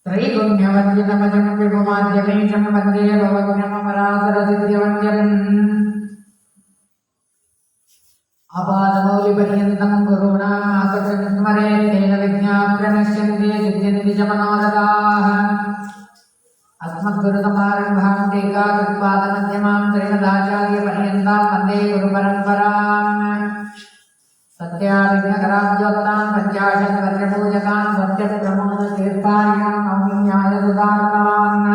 त्रैगुण्यवर्जितमजं विभुमाद्यमीशं वन्दे भवज्ञमपरासरसिद्ध्यवन्द्यम् अपादमौलिपर्यन्तं गुरूणासकं स्मरेत् तेन विज्ञाः प्रणश्यन्ते सिद्ध्यन्ति च मनोरथाः अस्मद्गुरुसमारम्भां टीकाकृत्पादमध्यमां श्रीमदाचार्यपर्यन्तां वन्दे गुरुपरम्पराम् सत्याविघ्नकराब्जोक्तान् पञ्चाशद्वर्षपूजकान् सत्यप्रमोदतीर्थायान् नौमिन्यायसुधारकान्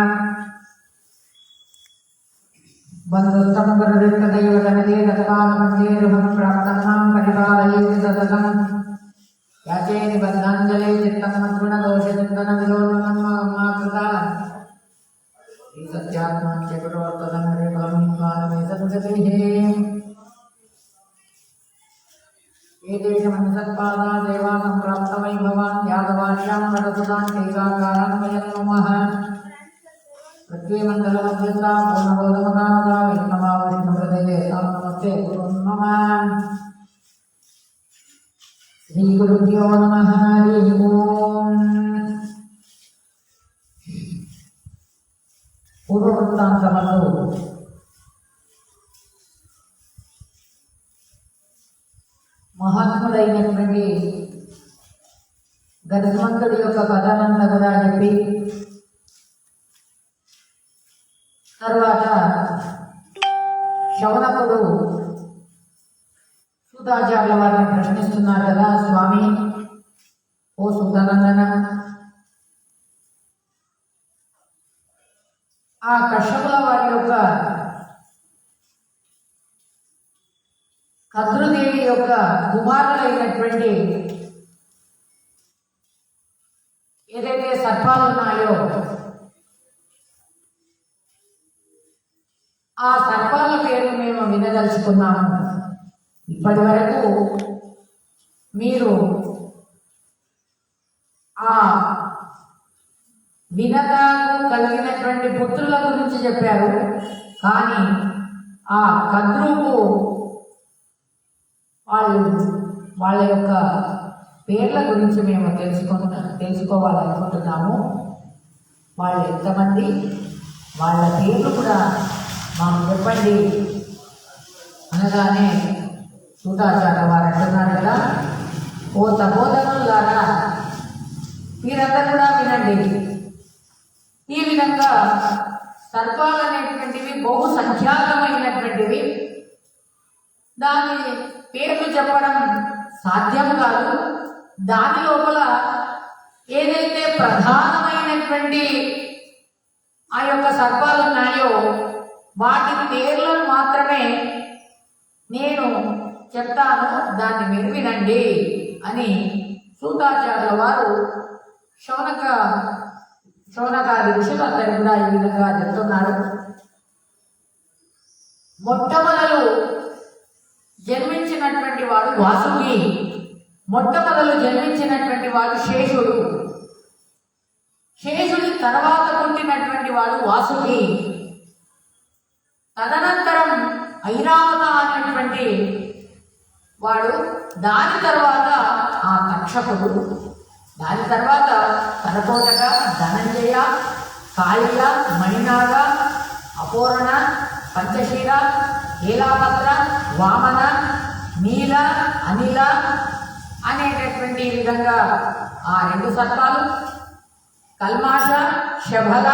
बन्धुस्तं गुरुदत्तदैवतमदे तत्पादमन्देरुहं प्राप्तं मां परिपालयेत् सततं याचे निबद्धाञ्जले चित्तं मद्गुणदोषचिन्तनविलोलनं मम कृता सत्यात्माच्च गुरोर्पदं हरिफलं कालमे सद्गतिः एतेषमनुसत्पादा देवा सम्प्राप्तवैभवान् यादवार्यां वरसुतान् टीकाकारान् वयं नमः पृथ्वीमण्डलमध्यस्था पूर्णबोधमकामदा वैष्णवा वैष्णवहृदये तां नमस्ते गुरुन् नमः श्रीगुरुभ्यो नमः हरिः ओम् पूर्ववृत्तान्तमनु మహాత్ముడైనటువంటి గరుత్మంతుడి యొక్క కథనంతా కూడా చెప్పి తర్వాత శౌనకుడు సూతాచార్యుల వారిని ప్రశ్నిస్తున్నారు కదా, స్వామి ఓ సూతానందన, ఆ కశ్యపుల వారి యొక్క కద్రుదేవి యొక్క కుమారులైనటువంటి ఏదైతే సర్పాలు ఉన్నాయో ఆ సర్పాల పేరు మేము వినదలుచుకున్నాము. ఇప్పటి వరకు మీరు ఆ వినగాకు కలిగినటువంటి పుత్రుల గురించి చెప్పారు, కానీ ఆ కద్రుకు వాళ్ళ యొక్క పేర్ల గురించి మేము తెలుసుకోవాలనుకుంటున్నాము. వాళ్ళు ఎంతమంది, వాళ్ళ పేర్లు కూడా మాకు చెప్పండి అనగానే సూతాచార్య వారు అంటున్నారు కదా, ఓ తపోధనులారా మీరందరూ కూడా వినండి. ఈ విధంగా సర్పాలు అనేటువంటివి బహు సంఖ్యాకమైనటువంటివి, దాని పేర్లు చెప్పడం సాధ్యం కాదు. దాని లోపల ఏదైతే ప్రధానమైనటువంటి ఆ యొక్క సర్పాలు ఉన్నాయో వాటి పేర్లను మాత్రమే నేను చెప్తాను, దాన్ని మీరు వినండి అని సూతాచార్యుల వారు శౌనకాది ఋషులందరూ కూడా ఈ విధంగా చెప్తున్నారు. మొట్టమొదలు జన్మించినటువంటి వాడు వాసుకి, మొట్టమొదలు జన్మించినటువంటి వాడు శేషుడు, శేషుడి తర్వాత పుట్టినటువంటి వాడు వాసుకి, తదనంతరం ఐరావత అనేటువంటి వాడు, దాని తర్వాత ఆ తక్షకుడు, దాని తర్వాత కరకోటక, ధనంజయ, కాళియ, మణినాగ, అపూర్ణ, పంచశీల, ఏలాపత్ర, వామన, నీల, అనిల అనేటటువంటి విధంగా ఆ రెండు సర్పాలు, కల్మాష, శబల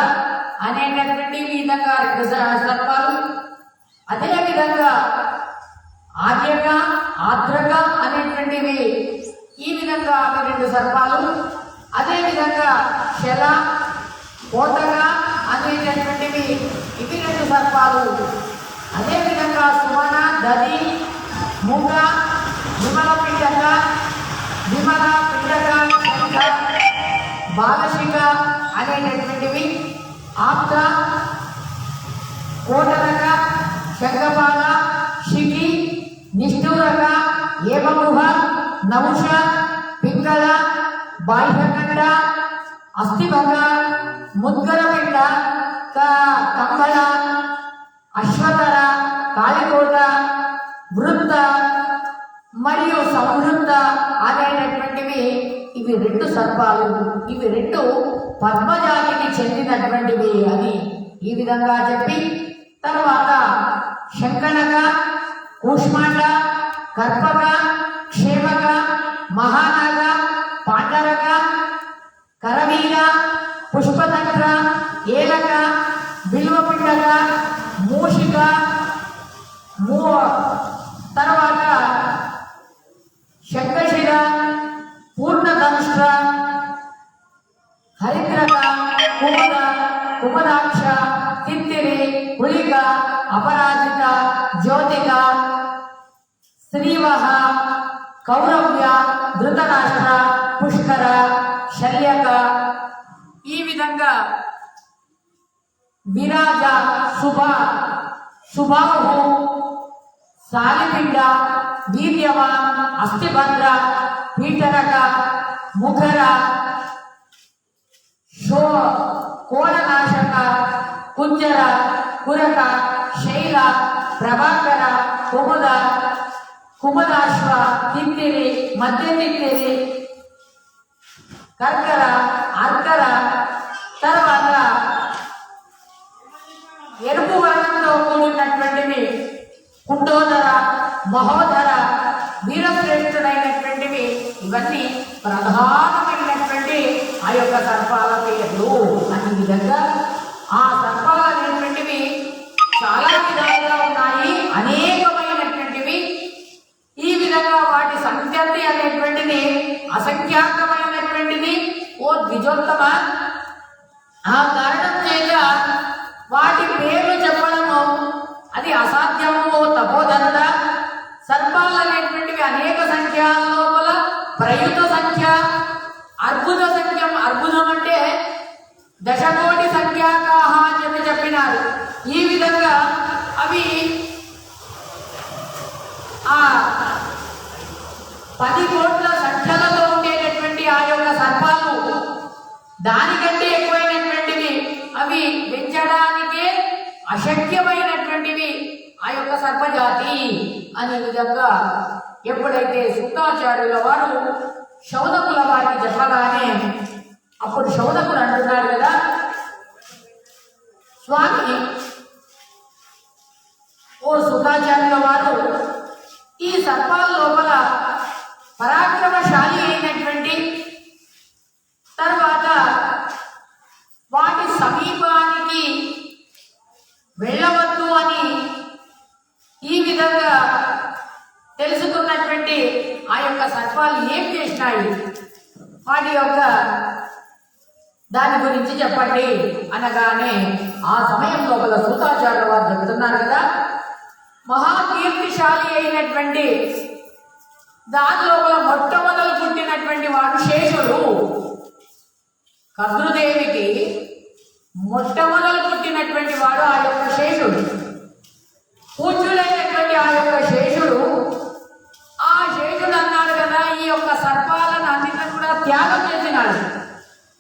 అనేటటువంటి విధంగా రెండు సర్పాలు, అదేవిధంగా ఆర్యక, ఆద్రక అనేటువంటివి ఈ విధంగా రెండు సర్పాలు, అదేవిధంగా శల, కోటక అనేటటువంటివి ఇవి రెండు సర్పాలు, అదేవిధంగా సుమన, దది, మూగ, విమల పిండక, విమల పిండక, బాలశిక అనేటటువంటివి, ఆప్త, కోటనక, శంఖపాల, శిఖి, నిష్ఠూరక, ఏమగృహ, నౌష, పింగళ, బాహ్యకండ, అస్థిభంగ, ముద్గర పిండ, కంబళ, అశ్వతర, కాళికోట, వృత్త మరియు సంవృత్త అనే అయినటువంటివి ఇవి రెండు సర్పాలు, ఇవి రెండు పద్మజాతికి చెందినటువంటివి అని ఈ విధంగా చెప్పి తర్వాత శంకనక, కూష్మాండ, కర్పక, క్షేమక, మహానాగ, పాండరక, కరవీర, పుష్పతంత్ర, ఏలక, బిల్వపిండక, మూషిక, తర్వాత శంఖశిర, పూర్ణధనుష్ట్ర, హరిద్రక, కుముద, కుముదాక్ష, తిత్తిరి, పులిక, అపరాజిత, జ్యోతిక, శ్రీవహ, కౌరవ్య, ధృతరాష్ట్ర, పుష్కర, శల్యక, ఈ విధంగా విరాజ, శుభ, శుభాహు, సాలిపిండ, వీర్యవ, అస్థిభద్ర, పీఠరక, ముఖర, కోణనాశక, కుంజర, కురక, శైల, ప్రభాకర, కుముద, కుముదాశ్వ, తిత్తిరి, మధ్య తిత్తిరి, కర్కర, అర్కర, తర్వాత ఎరుపు వర్ణంతో కూడినటువంటివి కుండోదర, మహోదర, వీరశ్రేష్ఠుడైనటువంటివి ఇవన్నీ ప్రధానమైనటువంటి ఆ యొక్క సర్పాల పేర్లు. అనే విధంగా ఆ సర్పాలు అనేటువంటివి చాలా విధాలుగా ఉన్నాయి, అనేకమైనటువంటివి. ఈ విధంగా వాటి సంఖ్యతి అనేటువంటిది అసంఖ్యాకమైనటువంటిది. ఓ ద్విజోత్తమ, ఆ కారణం చేత వాటి పేర్లు చెప్పడము అది అసాధ్యము. ఓ తపోధనుడ, సర్పాలు అనేటువంటివి అనేక సంఖ్యల లోపల ప్రయుత సంఖ్య, అర్బుద సంఖ్య. అర్బుదం అంటే దశకోటి సంఖ్యాకాహ అని చెప్పినారు. ఈ విధంగా అవి ఆ 10 కోట్ల సంఖ్యలతో ఉండేటటువంటి ఆ యొక్క సర్పాలు దానికంటే ఎక్కువైనటువంటివి, అవి పెంచడానికే అశక్యమైనటువంటివి ఆ యొక్క సర్పజాతి. అనే విధంగా ఎప్పుడైతే శుక్రాచార్యుల వారు శౌనకుల వారికి చెప్పగానే అప్పుడు శౌనకుడు అంటున్నాడు కదా, స్వామి, ఓ శుక్రాచార్యుల వారు ఈ సర్పాల లోపల పరాక్రమశాలి అయినటువంటి, తర్వాత వాటి సమీపానికి వెళ్ళవద్దు అని ఈ విధంగా తెలుసుకున్నటువంటి ఆ యొక్క సర్పాలు ఏం చేసినాయి, వాటి యొక్క దాని గురించి చెప్పండి అనగానే ఆ సమయం లోపల సూతాచార్యుల వారు చెప్తున్నారు కదా, మహాకీర్తిశాలి అయినటువంటి దాని లోపల మొట్టమొదలు పుట్టినటువంటి వాడు శేషుడు. కద్రుదేవికి మొట్టమొదలు పుట్టినటువంటి వాడు ఆ యొక్క శేషుడు. పూజ్యులైనటువంటి ఆ యొక్క శేషుడు, ఆ శేషుడు అన్నాడు కదా, ఈ యొక్క సర్పాలను అన్నింటిని కూడా త్యాగం చేసినాడు.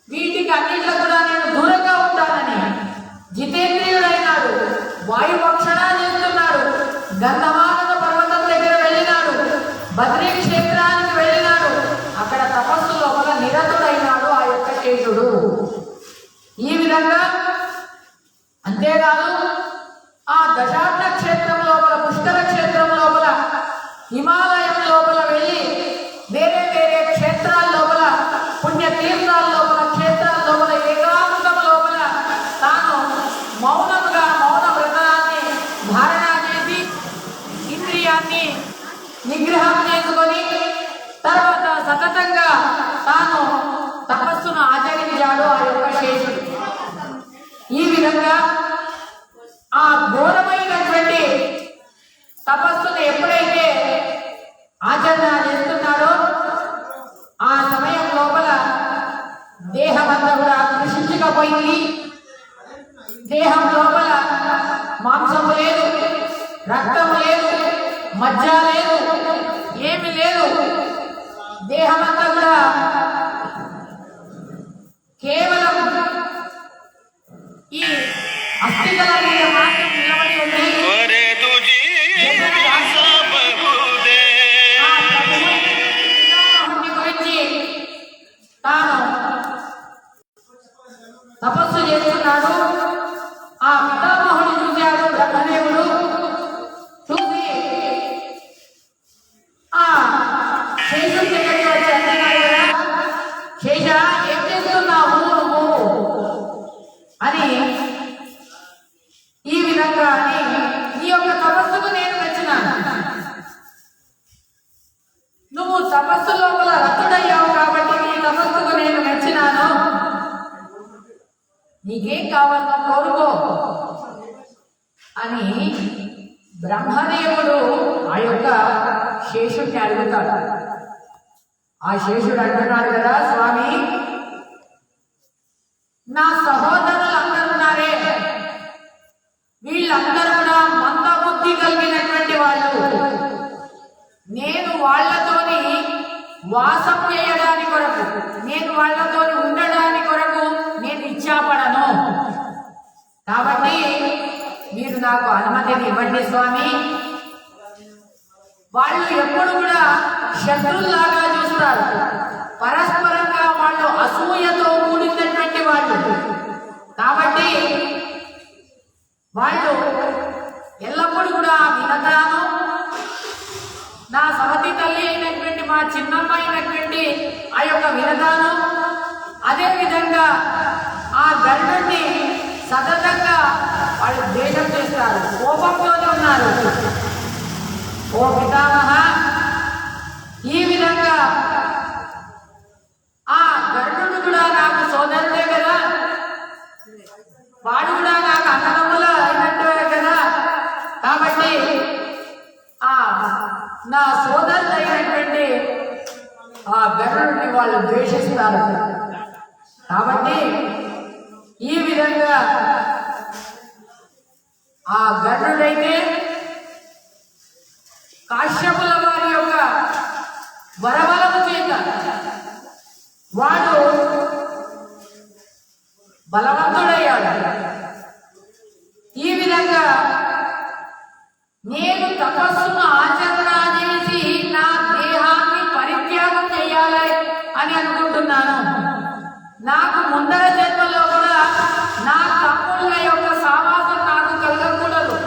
వీటికి అన్నింటిలో కూడా నేను దూరంగా ఉంటానని జితేంద్రియుడైనాడు. వాయుభక్షణ చేస్తున్నాడు. గంధమాదన పర్వతం దగ్గర వెళ్ళినాడు. బద్రీ క్షేత్రానికి వెళ్ళినాడు. అక్కడ తపస్సు లోపల నిరతుడైనాడు ఆ యొక్క శేషుడు. ఈ విధంగా అంతేకాదు, ఆ దశార్ణ క్షేత్రం లోపల, పుష్కర క్షేత్రం లోపల, హిమాలయం లోపల వెళ్ళి వేరే వేరే క్షేత్రాల లోపల, పుణ్యతీర్థాల లోపల, క్షేత్రాల లోపల, ఏకాంతం లోపల తాను మౌనముగా మౌన వ్రతాన్ని ధారణ చేసి ఇంద్రియాన్ని నిగ్రహం చేసుకొని తర్వాత సతతంగా తాను తపస్సును ఆచరించాడు ఆ యొక్క శేషుడు. ఈ విధంగా ఆ ఘోరమైనటువంటి తపస్సును ఎప్పుడైతే ఆచరణ చేస్తున్నాడో ఆ సమయం లోపల దేహమంతా కూడా కృషించకపోయింది. దేహం లోపల మాంసము లేదు, రక్తము లేదు, మజ్జ లేదు, ఏమి లేదు. దేహమంతా కూడా కేవలం ఈ అస్థికల మీద మాత్రం నిలబడి ఉంది. తపస్సు చేస్తున్నాడు. ఆ పితామహుడు చూశాడు బ్రహ్మదేవుడు. చూసి ఆ శేషుడి దగ్గరికి వచ్చి అంటున్నాడు కదా, శేష ఏం చేస్తున్నావు నువ్వు అని, ఈ విధంగా అని, నీ యొక్క తపస్సుకు నేను మెచ్చినాను. నువ్వు తపస్సు లోపల రతుడయ్యావు కాబట్టి నీ తపస్సుకు నేను మెచ్చినాను. నీకేం కావాలో కోరుకో అని బ్రహ్మదేవుడు ఆ యొక్క శేషుడిని అడుగుతాడు. ఆ శేషుడు అంటున్నాడు కదా, స్వామి నా సహోదరులు అందరూ ఉన్నారే, వీళ్ళందరూ కూడా మందబుద్ధి కలిగినటువంటి వాళ్ళు. నేను వాళ్ళతోని వాసం చేయడానికి కొరకు, నేను వాళ్ళతోని ఉండడానికి కొరకు నేను ఇచ్చాపడను. కాబట్టి మీరు నాకు అనుమతిని ఇవ్వండి స్వామి. వాళ్ళు ఎప్పుడు కూడా శత్రువులాగా చూస్తారు, పరస్పరంగా వాళ్ళు అసూయతో కూడినటువంటి వాళ్ళు. కాబట్టి వాళ్ళు ఎల్లప్పుడూ కూడా వినతాను, నా సవతి తల్లి అయినటువంటి మా చిన్నమ్మ అయినటువంటి ఆ యొక్క వినతాను, అదేవిధంగా ఆ గర్భుడిని సతతంగా వాళ్ళు ద్వేషం చేస్తారు, కోపంతోనే ఉన్నారు. ఓ పితామహ, ఈ విధంగా ఆ గర్భుడు కూడా నాకు సోదరుడే కదా, వాడు కూడా నాకు అన్నదమ్ముల అయినట్టే కదా. కాబట్టి ఆ నా సోదరుడు అయినటువంటి ఆ గర్భుడిని వాళ్ళు ద్వేషిస్తారు. కాబట్టి ఈ విధంగా ఆ గర్భుడైతే కాశ్యపుల వారి యొక్క వరబలము చేత వాడు బలవంతుడయ్యాడు. ఈ విధంగా నేను తపస్సును ఆచరణ చేసి నా దేహాన్ని పరిత్యాగం చేయాలి అని అనుకుంటున్నాను. నాకు ముందర జన్మలో కూడా నా తమ్ముళ్ళ యొక్క సావాసం నాకు కలగకూడదు.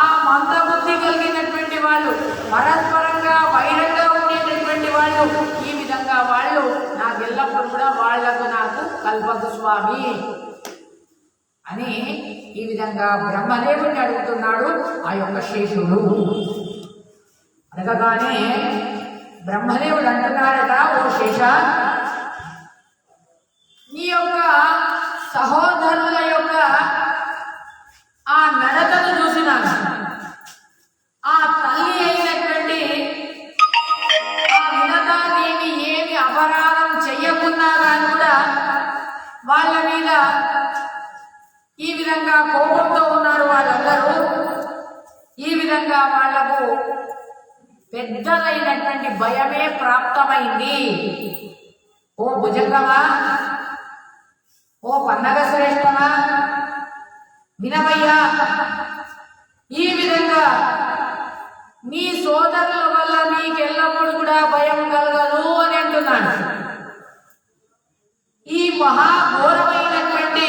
ఆ మందబుద్ధి కలిగినటువంటి వాళ్ళు, పరస్పరంగా వైరంగా ఉండేటటువంటి వాళ్ళు, ఈ విధంగా వాళ్ళు నాకు ఎల్లప్పుడు కూడా వాళ్లకు నాకు కల్పకు స్వామి అని ఈ విధంగా బ్రహ్మదేవుడిని అడుగుతున్నాడు ఆ యొక్క శేషుడు. అడగగానే బ్రహ్మదేవుడు అంటున్నాడట, ఓ శేష, నీ యొక్క సహోదరుల యొక్క ఆ నడతను చూసినాను. ఆ తల్లి అయినటువంటి ఆ వినతాదేవి ఏమి అపరాధం చెయ్యకున్నా కానీ కూడా వాళ్ళ మీద ఈ విధంగా కోపంతో ఉన్నారు వాళ్ళందరూ. ఈ విధంగా వాళ్లకు పెద్దలైనటువంటి భయమే ప్రాప్తమైంది. ఓ భుజంగమా, ఓ పన్నగ శ్రేష్టమా, వినవయ్యా, ఈ విధంగా నీ సోదరుల వల్ల నీకెల్లప్పుడు కూడా భయం కలగదు అని అంటున్నాడు. ఈ మహాఘోరమైనటువంటి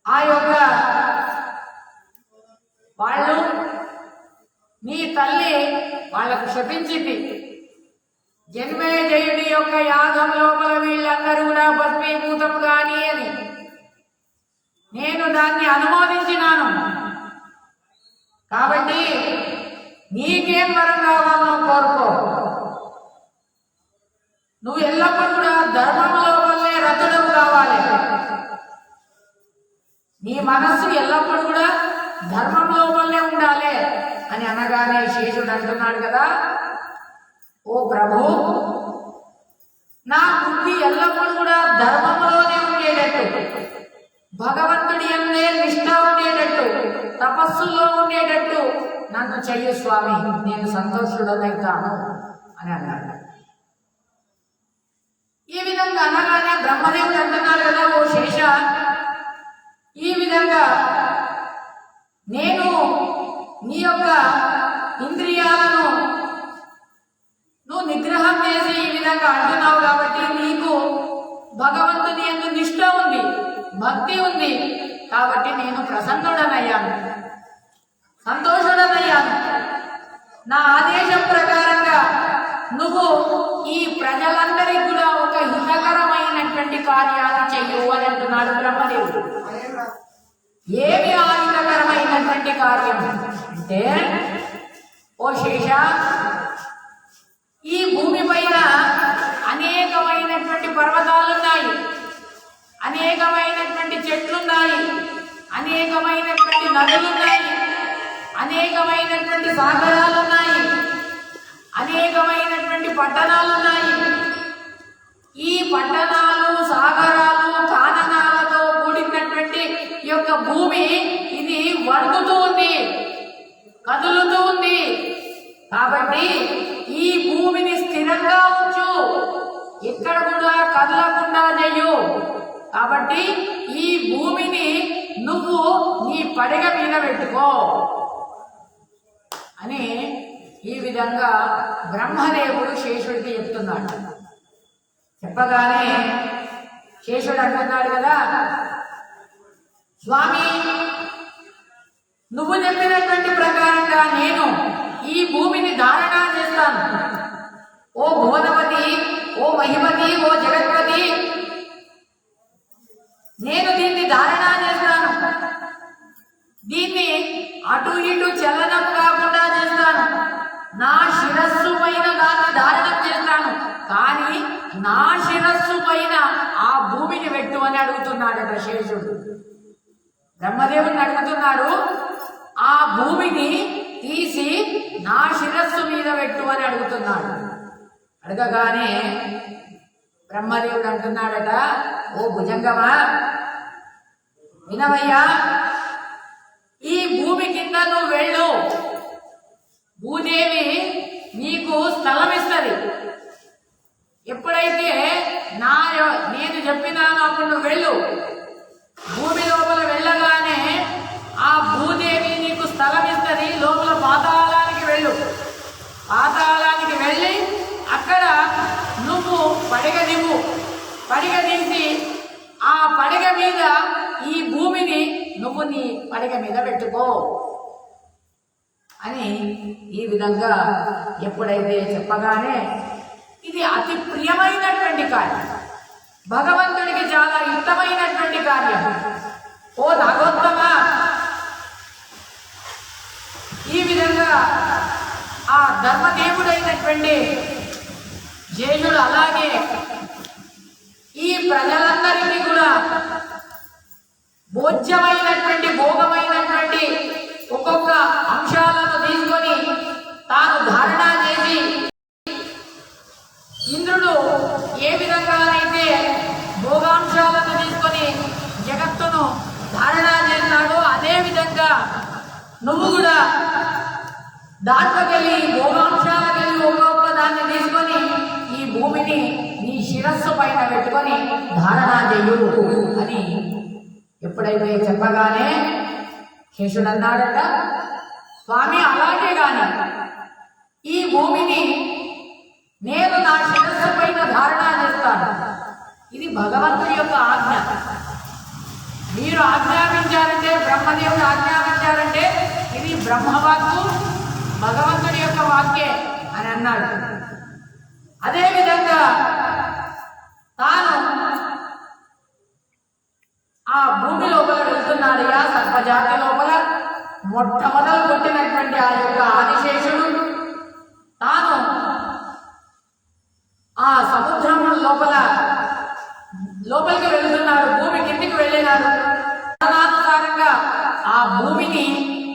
ఆ యొక్క వాళ్ళు నీ తల్లి వాళ్లకు శపించింది, జన్మేజయుడి యొక్క యాగం లోపల వీళ్ళందరూ కూడా భస్మీభూతం కాని అని. నేను దాన్ని అనుమోదించినాను. కాబట్టి నీకేం వరం కావాలో కోరుకో. నువ్వు ఎల్లప్పుడూ కూడా ధర్మంలో వల్లే రతుడవు కావాలి. నీ మనస్సు ఎల్లప్పుడూ కూడా ధర్మంలో వల్లే ఉండాలి అని అనగానే శేషుడు అంటున్నాడు కదా, ఓ ప్రభు, నా బుద్ధి ఎల్లప్పుడూ కూడా ధర్మంలోనే ఉండేటట్టు, భగవంతుడి అందే నిష్ఠ ఉండేటట్టు, తపస్సులో ఉండేటట్టు నన్ను చెయ్యి స్వామి, నేను సంతోషుడనైతాను అని అన్నాడు. ఈ విధంగా అనగానే బ్రహ్మదేవుడు అంటున్నాడు కదా, ఓ శేష, ఈ విధంగా నేను నీ యొక్క ఇంద్రియాలను నువ్వు నిగ్రహం చేసి ఈ విధంగా అంటున్నావు కాబట్టి నీకు భగవంతుని యందు నిష్ఠ ఉంది, భక్తి ఉంది. కాబట్టి నేను ప్రసన్నుడనయ్యాను, సంతోషుడనయ్యాను. నా ఆదేశం ప్రకారంగా నువ్వు ఈ ప్రజలందరికీ కూడా ఒక హితకరమైనటువంటి కార్యాలు చెయ్యు అని అంటున్నాడు బ్రహ్మదేవుడు. ఏమి ఆ హితకరమైనటువంటి కార్యం అంటే, ఓ శేష, ఈ భూమి పైన అనేకమైనటువంటి పర్వతాలున్నాయి, అనేకమైనటువంటి చెట్లున్నాయి, అనేకమైనటువంటి నదులున్నాయి, అనేకమైనటువంటి సాగరాలున్నాయి, అనేకమైనటువంటి పట్టణాలున్నాయి. ఈ పట్టణాలు, సాగరాలు, కాననాలతో కూడినటువంటి ఈ యొక్క భూమి ఇది వణుకుతూ ఉంది, కదులుతూ ఉంది. కాబట్టి ఈ భూమిని స్థిరంగా ఉంచు, ఎక్కడ కూడా కదలకుండా చెయ్యు. కాబట్టి ఈ భూమిని నువ్వు నీ పడగ మీద పెట్టుకో అని ఈ విధంగా బ్రహ్మదేవుడు శేషుడికి చెప్తున్నాడు. చెప్పగానే శేషుడు అంటున్నాడు కదా, స్వామి, నువ్వు చెప్పినటువంటి ప్రకారంగా నేను ఈ భూమిని ధారణ చేస్తాను. ఓ భువనవతి, ఓ మహిమతి, ఓ జగత్పతి, నేను దీన్ని ధారణ చేస్తాను. దీన్ని అటు ఇటు చలనం కాకుండా చేస్తాను. నా శిరస్సు పైన దాన్ని ధారణ చేస్తాను. కానీ నా శిరస్సు పైన ఆ భూమిని పెట్టు అని అడుగుతున్నాడట శేషుడు. బ్రహ్మదేవుడిని అడుగుతున్నాడు, ఆ భూమిని తీసి నా శిరస్సు మీద పెట్టు అని అడుగుతున్నాడు. అడగగానే బ్రహ్మదేవుడు అంటున్నాడట, ఓ భుజంగమా, వినవయ్యా, ఈ భూమి కింద నువ్వు వెళ్ళు, భూదేవి నీకు స్థలం ఇస్తుంది. ఎప్పుడైతే నేను చెప్పినాను అప్పుడు నువ్వు వెళ్ళు. భూమి లోపల వెళ్ళగానే ఆ భూదేవి నీకు స్థలం ఇస్తుంది. లోపల పాతాళానికి వెళ్ళు. పాతాళానికి వెళ్ళి అక్కడ నువ్వు పడగ దిగు. పడగ దించి ఆ పడగ మీద ఈ భూమిని నువ్వు నీ పడగ మీద పెట్టుకో అని ఈ విధంగా ఎప్పుడైతే చెప్పగానే, ఇది అతి ప్రియమైనటువంటి కార్యం, భగవంతుడికి చాలా ఇష్టమైనటువంటి కార్యం. ఓ నాగోత్తమ, ఈ విధంగా ఆ ధర్మదేవుడైనటువంటి జేయుడు అలాగే ఈ ప్రజలందరికీ కూడా భోజ్యమైనటువంటి, భోగమైనటువంటి ఒక్కొక్క అంశాలను తీసుకొని తాను ధారణ చేసి, ఇంద్రుడు ఏ విధంగానైతే భోగాంశాలను తీసుకొని జగత్తును ధారణ చేస్తాడో అదే విధంగా నువ్వు కూడా దాంట్లోకెళ్ళి భోగాంశాలకెళ్ళి ఒక్కొక్క దాన్ని తీసుకొని ఈ భూమిని నీ శిరస్సు పైన పెట్టుకొని ధారణ చెయ్యు అని ఎప్పుడైతే చెప్పగానే శేషుడు అన్నాడట, స్వామి, అలాగే గాని ఈ భూమిని నేను నా శిరస్సు పైన ధారణ చేస్తాను. ఇది భగవంతుడి యొక్క ఆజ్ఞ. మీరు ఆజ్ఞాపించారంటే, బ్రహ్మదేవుడు ఆజ్ఞాపించారంటే ఇది బ్రహ్మవాక్కు, భగవంతుడి యొక్క వాక్యే అని అన్నాడు. అదేవిధంగా తాను ఆ భూమి లోపల వెళ్తున్నాడు. ఆ సర్పజాతి లోపల మొట్టమొదలు పుట్టినటువంటి ఆ యొక్క ఆదిశేషుడు తాను ఆ సముద్రం లోపలికి వెళ్తున్నాడు. భూమి కిందికి వెళ్ళినాడు. తదనుసారంగా ఆ భూమిని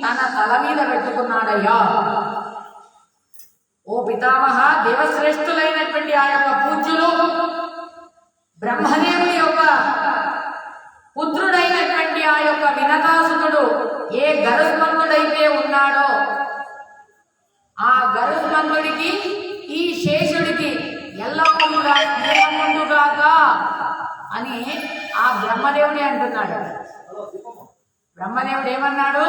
తన తల మీద పెట్టుకున్నాడయ్యా. ఓ పితామహ, దేవశ్రేష్ఠులైనటువంటి ఆ యొక్క పూజ్యులు బ్రహ్మదేవుని యొక్క పుత్రుడైనటువంటి ఆ యొక్క వినతాసుకుడు ఏ గరుస్మంతుడైతే ఉన్నాడో ఆ గరుస్మంతుడికి ఈ శేషుడికి ఎల్లప్పుడూ స్నేహముండుగాక అని ఆ బ్రహ్మదేవుడే అంటున్నాడు. బ్రహ్మదేవుడు ఏమన్నాడు?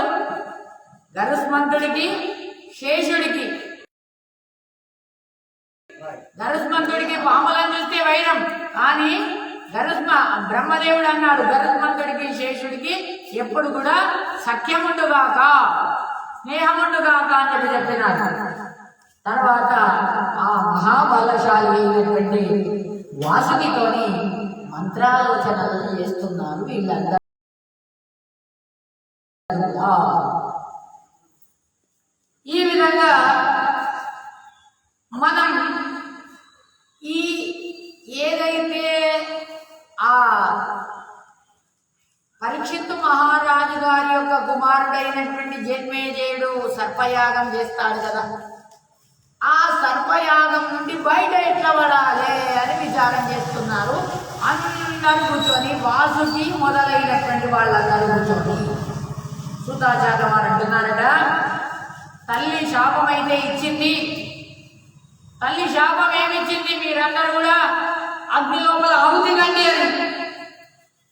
గరుస్మంతుడికి, శేషుడికి. గరుస్మంతుడికి పాములను చూస్తే వైరం, కానీ బ్రహ్మదేవుడు అన్నాడు గరుత్మంతుడికి శేషుడికి ఎప్పుడు కూడా సఖ్యముండుగాక స్నేహముండుగాక అని చెప్పినాడు. తర్వాత ఆ మహాబలశాలి అయినటువంటి వాసుకితోని మంత్రాలోచనలు చేస్తున్నారు వీళ్ళందరూ. ఈ విధంగా మనం ఈ ఏదైతే ఆ పరీక్షిత్తు మహారాజు గారి యొక్క కుమారుడైనటువంటి జన్మేజయుడు సర్పయాగం చేస్తాడు కదా, ఆ సర్పయాగం నుండి బయట ఎట్లా పడాలి అని విచారం చేస్తున్నారు. అందరూ కూర్చొని వాసుకి మొదలైనటువంటి వాళ్ళందరూ కూర్చొని సుతాచార్య వారు అంటున్నారట, తల్లి శాపం అయితే ఇచ్చింది. తల్లి శాపం ఏమిచ్చింది? మీరందరూ కూడా అగ్ని లోపల ఆహుతి కండి అని.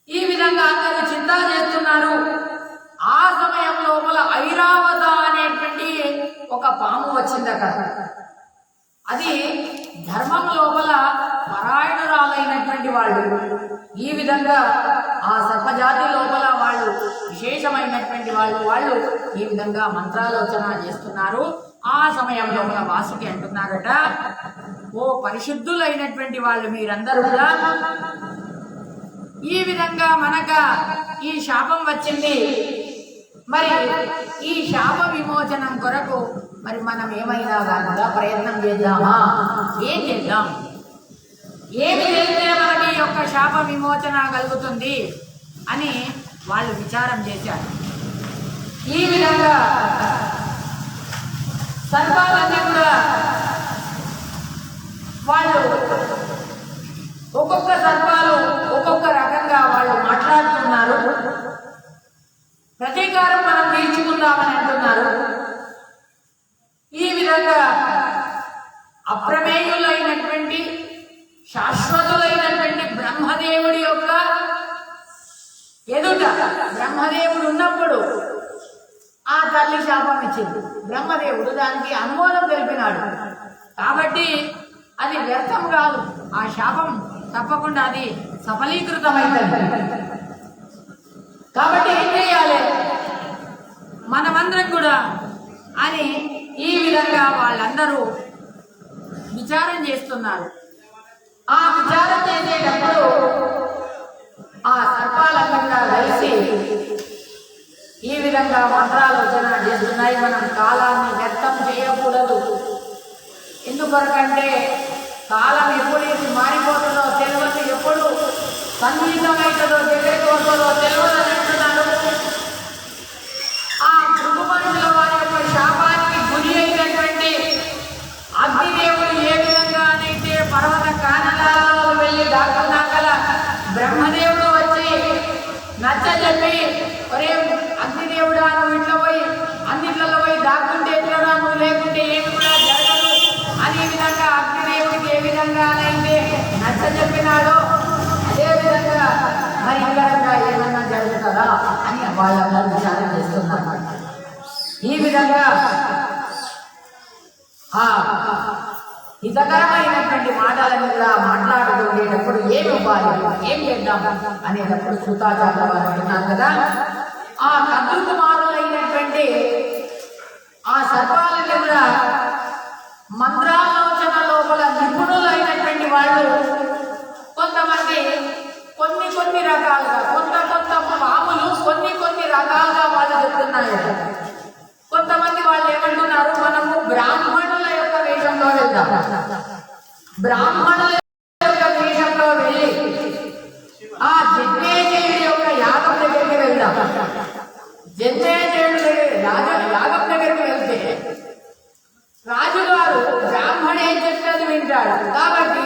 ఈ విధంగా అందరూ చింత చేస్తున్నారు. ఆ సమయం లోపల ఐరావత అనేటువంటి ఒక పాము వచ్చిందట. అది ధర్మం లోపల పరాయణురాలైనటువంటి వాళ్ళు. ఈ విధంగా ఆ సర్పజాతి లోపల వాళ్ళు విశేషమైనటువంటి వాళ్ళు ఈ విధంగా మంత్రాలోచన చేస్తున్నారు. ఆ సమయం లోపల వాసుకి అంటున్నారట, ఓ పరిశుద్ధులైనటువంటి వాళ్ళు మీరందరూ కూడా ఈ విధంగా మనక ఈ శాపం వచ్చింది, మరి ఈ శాప విమోచనం కొరకు మరి మనం ఏమైనా కాకుండా ప్రయత్నం చేద్దామా? ఏం చేద్దాం? ఏమి చేస్తే మనకి ఈ యొక్క శాప విమోచన కలుగుతుంది అని వాళ్ళు విచారం చేశారు. ఈ విధంగా సర్పాలన్నీ కూడా వాళ్ళు ఒక్కొక్క సర్పాలు ఒక్కొక్క రకంగా వాళ్ళు మాట్లాడుతున్నారు. ప్రతీకారం మనం తీర్చుకుందామని అంటున్నారు. ఈ విధంగా అప్రమేయులైనటువంటి శాశ్వతులైనటువంటి బ్రహ్మదేవుడి యొక్క ఎదుట బ్రహ్మదేవుడు ఉన్నప్పుడు ఆ తల్లి శాపం ఇచ్చింది. బ్రహ్మదేవుడు దానికి అనుమోదం తెలిపినాడు కాబట్టి అది వ్యర్థం కాదు. ఆ శాపం తప్పకుండా అది సఫలీకృతమైంది. కాబట్టి ఏం చేయాలి మనమందరం కూడా అని ఈ విధంగా వాళ్ళందరూ విచారం చేస్తున్నారు. ఆ విచారం చేసేటప్పుడు ఆ సర్పాలన్నీ కూడా కలిసి ఈ విధంగా మంత్రాలోచన చేస్తున్నాయి. మనం కాలాన్ని వ్యర్థం చేయకూడదు. ఎందుకొరకంటే కాలం ఎప్పుడు ఇది మారిపోతుందో తెలియదు, ఎప్పుడు సంగీతం అవుతుందో తెలియకపోతుందో తెలియదు అని అంటున్నాడు. ఆ మృగమనుషుల వారి యొక్క శాపానికి గురి అయినటువంటి అగ్నిదేవుడు ఏ విధంగానైతే పర్వత కానలాలలో వెళ్ళి దాక్కున్నాకల బ్రహ్మదేవుడు వచ్చి నచ్చ చెప్పి, ఒరే అగ్నిదేవుడా నువ్వు ఇంట్లో పోయి అన్నిట్లలో పోయి దాక్కుంటే ఎట్లరా, నువ్వు లేకుంటే ఏమి కూడా జరగదు అని ఈ విధంగా అగ్నిదేవుడికి ఏ విధంగానైతే నచ్చ చెప్పినాడో అదే విధంగా మరి ఇంకా ఏమన్నా జరుగుతుందా అని వాళ్ళందరూ విచారం చేస్తున్నారు. ఈ విధంగా హితకరమైనటువంటి మాటలను కూడా మాట్లాడుకునేటప్పుడు ఏమి ఉపాయం, ఏం చేద్దాం అనేటప్పుడు సుతాచార్య వారు అంటున్నారు కదా, ఆ కద్రుకుమారులైనటువంటి ఆ సర్పాలని కూడా మంత్రాలోచన లోపల నిపుణులైనటువంటి వాళ్ళు కొంతమంది కొన్ని రకాలుగా కొత్త పాములు కొన్ని రకాలుగా వాళ్ళు చెప్తున్నారు. కొంతమంది వాళ్ళు ఏమంటున్నారు, మనము బ్రాహ్మణుల యొక్క వేషంలో వెళ్దాం, బ్రాహ్మణుల యొక్క వేషంలో వెళ్ళి ఆ జన్మేజయుడి యొక్క యాగం దగ్గరికి వెళ్దాం. జన్మేజయుడి యాగం దగ్గరికి వెళ్తే రాజుగారు బ్రాహ్మణే చెప్పేది వింటాడు కాబట్టి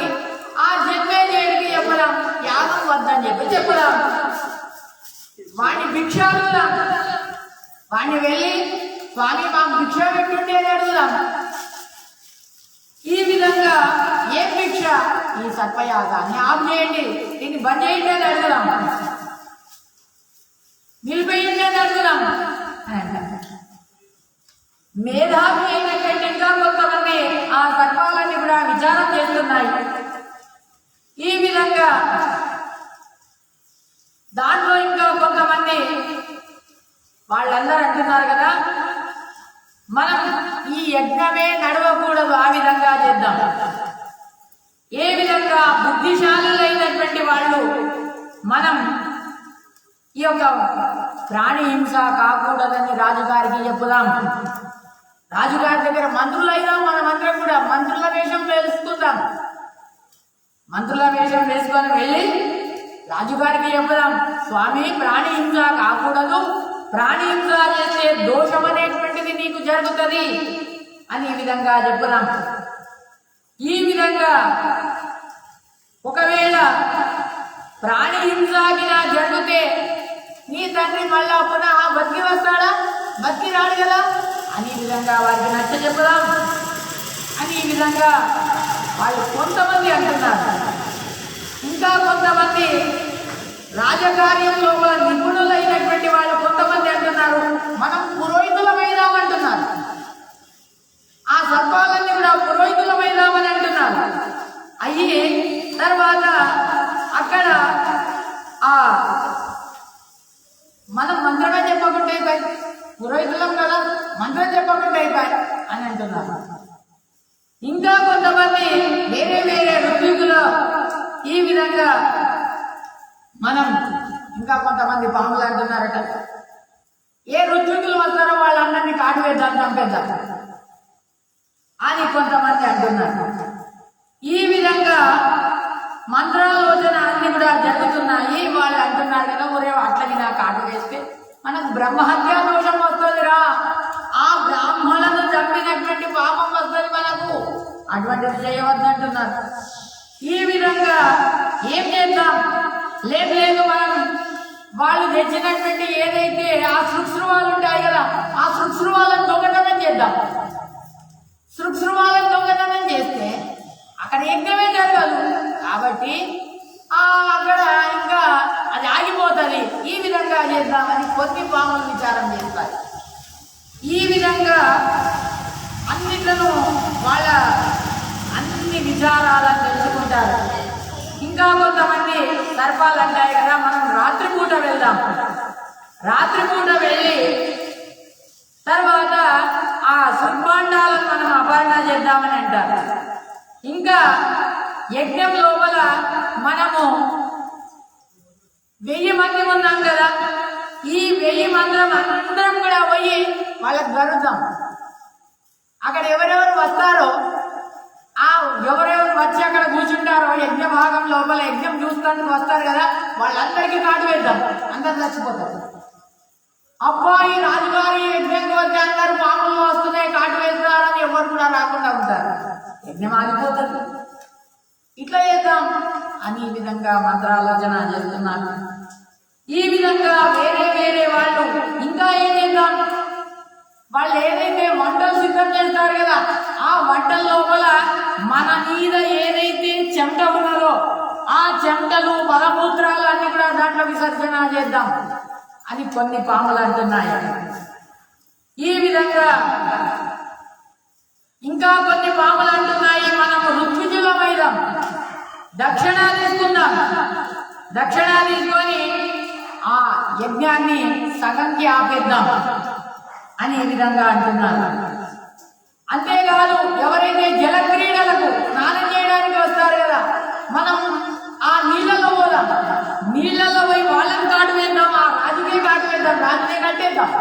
ఆ జన్మేజయుడికి చెప్పడం యాగం వద్దని చెప్పడం, వాడిని భిక్షాడుదాం, వాడిని వెళ్ళి స్వామి మాకు భిక్ష పెట్టుండేది అడుగుదాం. ఈ విధంగా ఏం భిక్ష, ఈ సర్పయాగాన్ని ఆపు చేయండి, దీన్ని బంద్ చేయండి అని అడుగుదాం, నిలిపేయండి అని అడుగుదాం. మేధావి అయినటువంటి ఇంకా కొంతమంది ఆ సర్పాలన్నీ కూడా విచారం చేస్తున్నాయి. ఈ విధంగా దాంట్లో ఇంకా కొంతమంది వాళ్ళందరూ అంటున్నారు కదా, మనం ఈ యజ్ఞమే నడవకూడదు, ఆ విధంగా చేద్దాం. ఏ విధంగా బుద్ధిశాలులైనటువంటి వాళ్ళు మనం ఈ యొక్క ప్రాణి హింస కాకూడదని రాజుగారికి చెప్పుదాం. రాజుగారి దగ్గర మంత్రులైనా మనమందరం కూడా మంత్రుల వేషం వేసుకుందాం. మంత్రుల వేషం వేసుకొని వెళ్ళి రాజుగారికి చెప్పుదాం, స్వామి ప్రాణి హింస కాకూడదు, ప్రాణి హింస చేసే దోషం అనేటువంటిది నీకు జరుగుతుంది అని ఈ విధంగా చెప్పుదాం. ఈ విధంగా ఒకవేళ ప్రాణి హింసకినా జరిగితే నీ తండ్రి మళ్ళా పునః బతికి వస్తాడా, బతికి రాడు కదా అని ఈ విధంగా వారికి నచ్చ చెప్పుదాం అని ఈ విధంగా వాళ్ళు కొంతమంది అంటున్నారు. ఇంకా కొంతమంది రాజకార్యంలో నిపుణులైనటువంటి వాళ్ళు కొంతమంది అంటున్నారు, మనం పురోహితులమైదామంటున్నారు. ఆ సర్పాలన్నీ కూడా పురోహితులమైదామని అంటున్నారు. అయ్యి తర్వాత అక్కడ ఆ మనం మంత్రమే చెప్పకుండా అయిపోయి, పురోహితులం కదా మంత్రం చెప్పకుండా అయిపోయి అని అంటున్నారు. ఇంకా కొంతమంది వేరే వేరే ఋత్వికులు ఈ విధంగా మనం ఇంకా కొంతమంది పాములు అంటున్నారట. ఏ ఋత్వికులు వస్తారో వాళ్ళందరినీ కాటు వేద్దాం, చంపేద్దాం అని కొంతమంది అంటున్నారు. ఈ విధంగా మంత్రాలోచన అన్ని కూడా జరుగుతున్నాయి. వాళ్ళు అంటున్నారు కదా, ఒరే అట్లకి నాకు కాటు వేస్తే మనకు బ్రహ్మహత్యా దోషం వస్తుందిరా, ఆ బ్రాహ్మణులను చంపినటువంటి పాపం వస్తుంది మనకు, అటువంటిది చేయవద్దంటున్నారు. ఈ విధంగా ఏం చేద్దాం, లేదు మనం వాళ్ళు తెచ్చినటువంటి ఏదైతే ఆ సృక్స్రువాలు ఉంటాయి కదా, ఆ సృక్స్రువాలను దొంగతనం చేద్దాం. సృక్స్రువాలను దొంగతనం చేస్తే అక్కడ యజ్ఞమే జరగదు కాబట్టి అక్కడ ఇంకా అది ఆగిపోతుంది. ఈ విధంగా చేద్దామని కొన్ని పాములు విచారం చేస్తారు. ఈ విధంగా అన్నిట్లను వాళ్ళ అన్ని విచారాలను తెలుసుకుంటారు. ఇంకా కొంతమంది సర్పాలు అంటాయి కదా, మనం రాత్రిపూట వెళ్దాం, రాత్రిపూట వెళ్ళి తర్వాత ఆ సర్పాండాలను మనం అపహరణ చేద్దామని అంటారు. ఇంకా యజ్ఞం లోపల మనము 1000 మంది ఉన్నాం కదా, ఈ 1000 మందిరం అందరం కూడా పోయి వాళ్ళకి గరుద్దాం. అక్కడ ఎవరెవరు వస్తారో ఎవరెవరు వచ్చి అక్కడ కూర్చుంటారో యజ్ఞ భాగం లోపల యజ్ఞం చూస్తానికి వస్తారు కదా, వాళ్ళందరికీ కాటు వేద్దాం, అందరు చచ్చిపోతారు. అబ్బాయి రాజుగారి యజ్ఞంకి వచ్చి అందరూ పాములు వస్తున్నాయి కాటు వేస్తారని ఎవరు కూడా రాకుండా ఉంటారు, యజ్ఞం ఆగిపోతుంది. ఇట్లా చేద్దాం అని ఈ విధంగా మంత్రాలోచన చేస్తున్నారు. ఈ విధంగా వేరే వేరే వాళ్ళు ఇంకా ఏం చేద్దాం, వాళ్ళు ఏదైతే వంటలు సిద్ధం చేస్తారు కదా, ఆ వంటల లోపల మన మీద ఏదైతే చెమట ఉన్నదో ఆ చెమటలు మలమూత్రాలు అన్ని కూడా దాంట్లో విసర్జన చేద్దాం అని కొన్ని పాములు అంటున్నాయి. ఈ విధంగా ఇంకా కొన్ని పాములు అంటున్నాయి, మనము ఋత్విజులమైదాం, దక్షిణ తీసుకుందాం, దక్షిణ తీసుకొని ఆ యజ్ఞాన్ని సగంకి ఆపేద్దాం అని ఈ విధంగా అంటున్నారు. అంతేకాదు ఎవరైతే జలక్రీడలకు స్నానం చేయడానికి వస్తారు కదా, మనం ఆ నీళ్ళలో పోదాం, నీళ్ళలో పోయి వాళ్ళని కాటు వేద్దాం, ఆ రాజుకే కాటు వేద్దాం, రాజునే కట్టేద్దాం,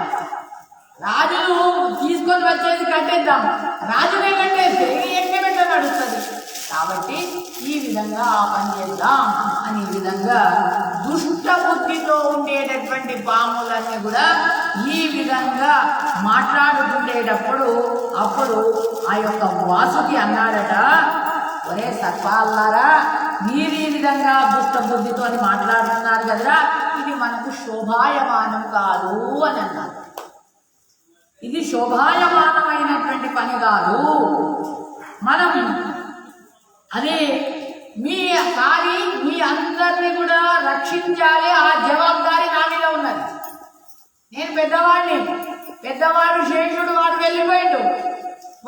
రాజును తీసుకొని వచ్చేది కట్టేద్దాం, రాజునే కట్టేస్తే యజ్ఞం ఎట్లా నడుస్తుంది. కాబట్టి ఈ విధంగా ఆ పని చేద్దాం అని ఈ విధంగా దుష్ట బుద్ధితో ఉండేటటువంటి పాములన్నీ కూడా ఈ విధంగా మాట్లాడుతుండేటప్పుడు అప్పుడు ఆ యొక్క వాసుకి అన్నాడట, ఒరే సర్పాలారా, మీరు ఈ విధంగా దుష్ట బుద్ధితో మాట్లాడుతున్నారు కదరా, ఇది మనకు శోభాయమానం కాదు అని అన్నారు. ఇది శోభాయమానమైనటువంటి పని కాదు. మనం అదే మీ అందరినీ కూడా రక్షించాలి, ఆ జవాబారి నా మీద ఉన్నది. నేను పెద్దవాడిని, పెద్దవాడు శేషుడు వాడు వెళ్ళిపోయాడు,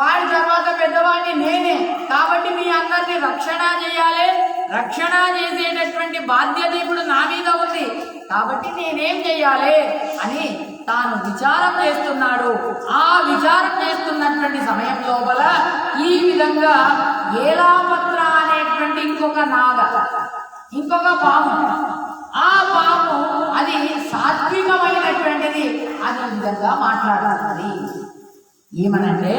వాడి తర్వాత పెద్దవాడిని నేనే, కాబట్టి మీ అందరినీ రక్షణ చేయాలి, రక్షణ చేసేటటువంటి బాధ్యత ఇప్పుడు నా మీద ఉంది. కాబట్టి నేనేం చెయ్యాలి అని తాను విచారం చేస్తున్నాడు. ఆ విచారం చేస్తున్నటువంటి సమయం లోపల ఈ విధంగా ఏలాపత్ర అనేటువంటి ఇంకొక పాము, ఆ పాము అది సాత్వికమైనటువంటిది. అది ఈ విధంగా మాట్లాడుతుంది. ఏమనంటే,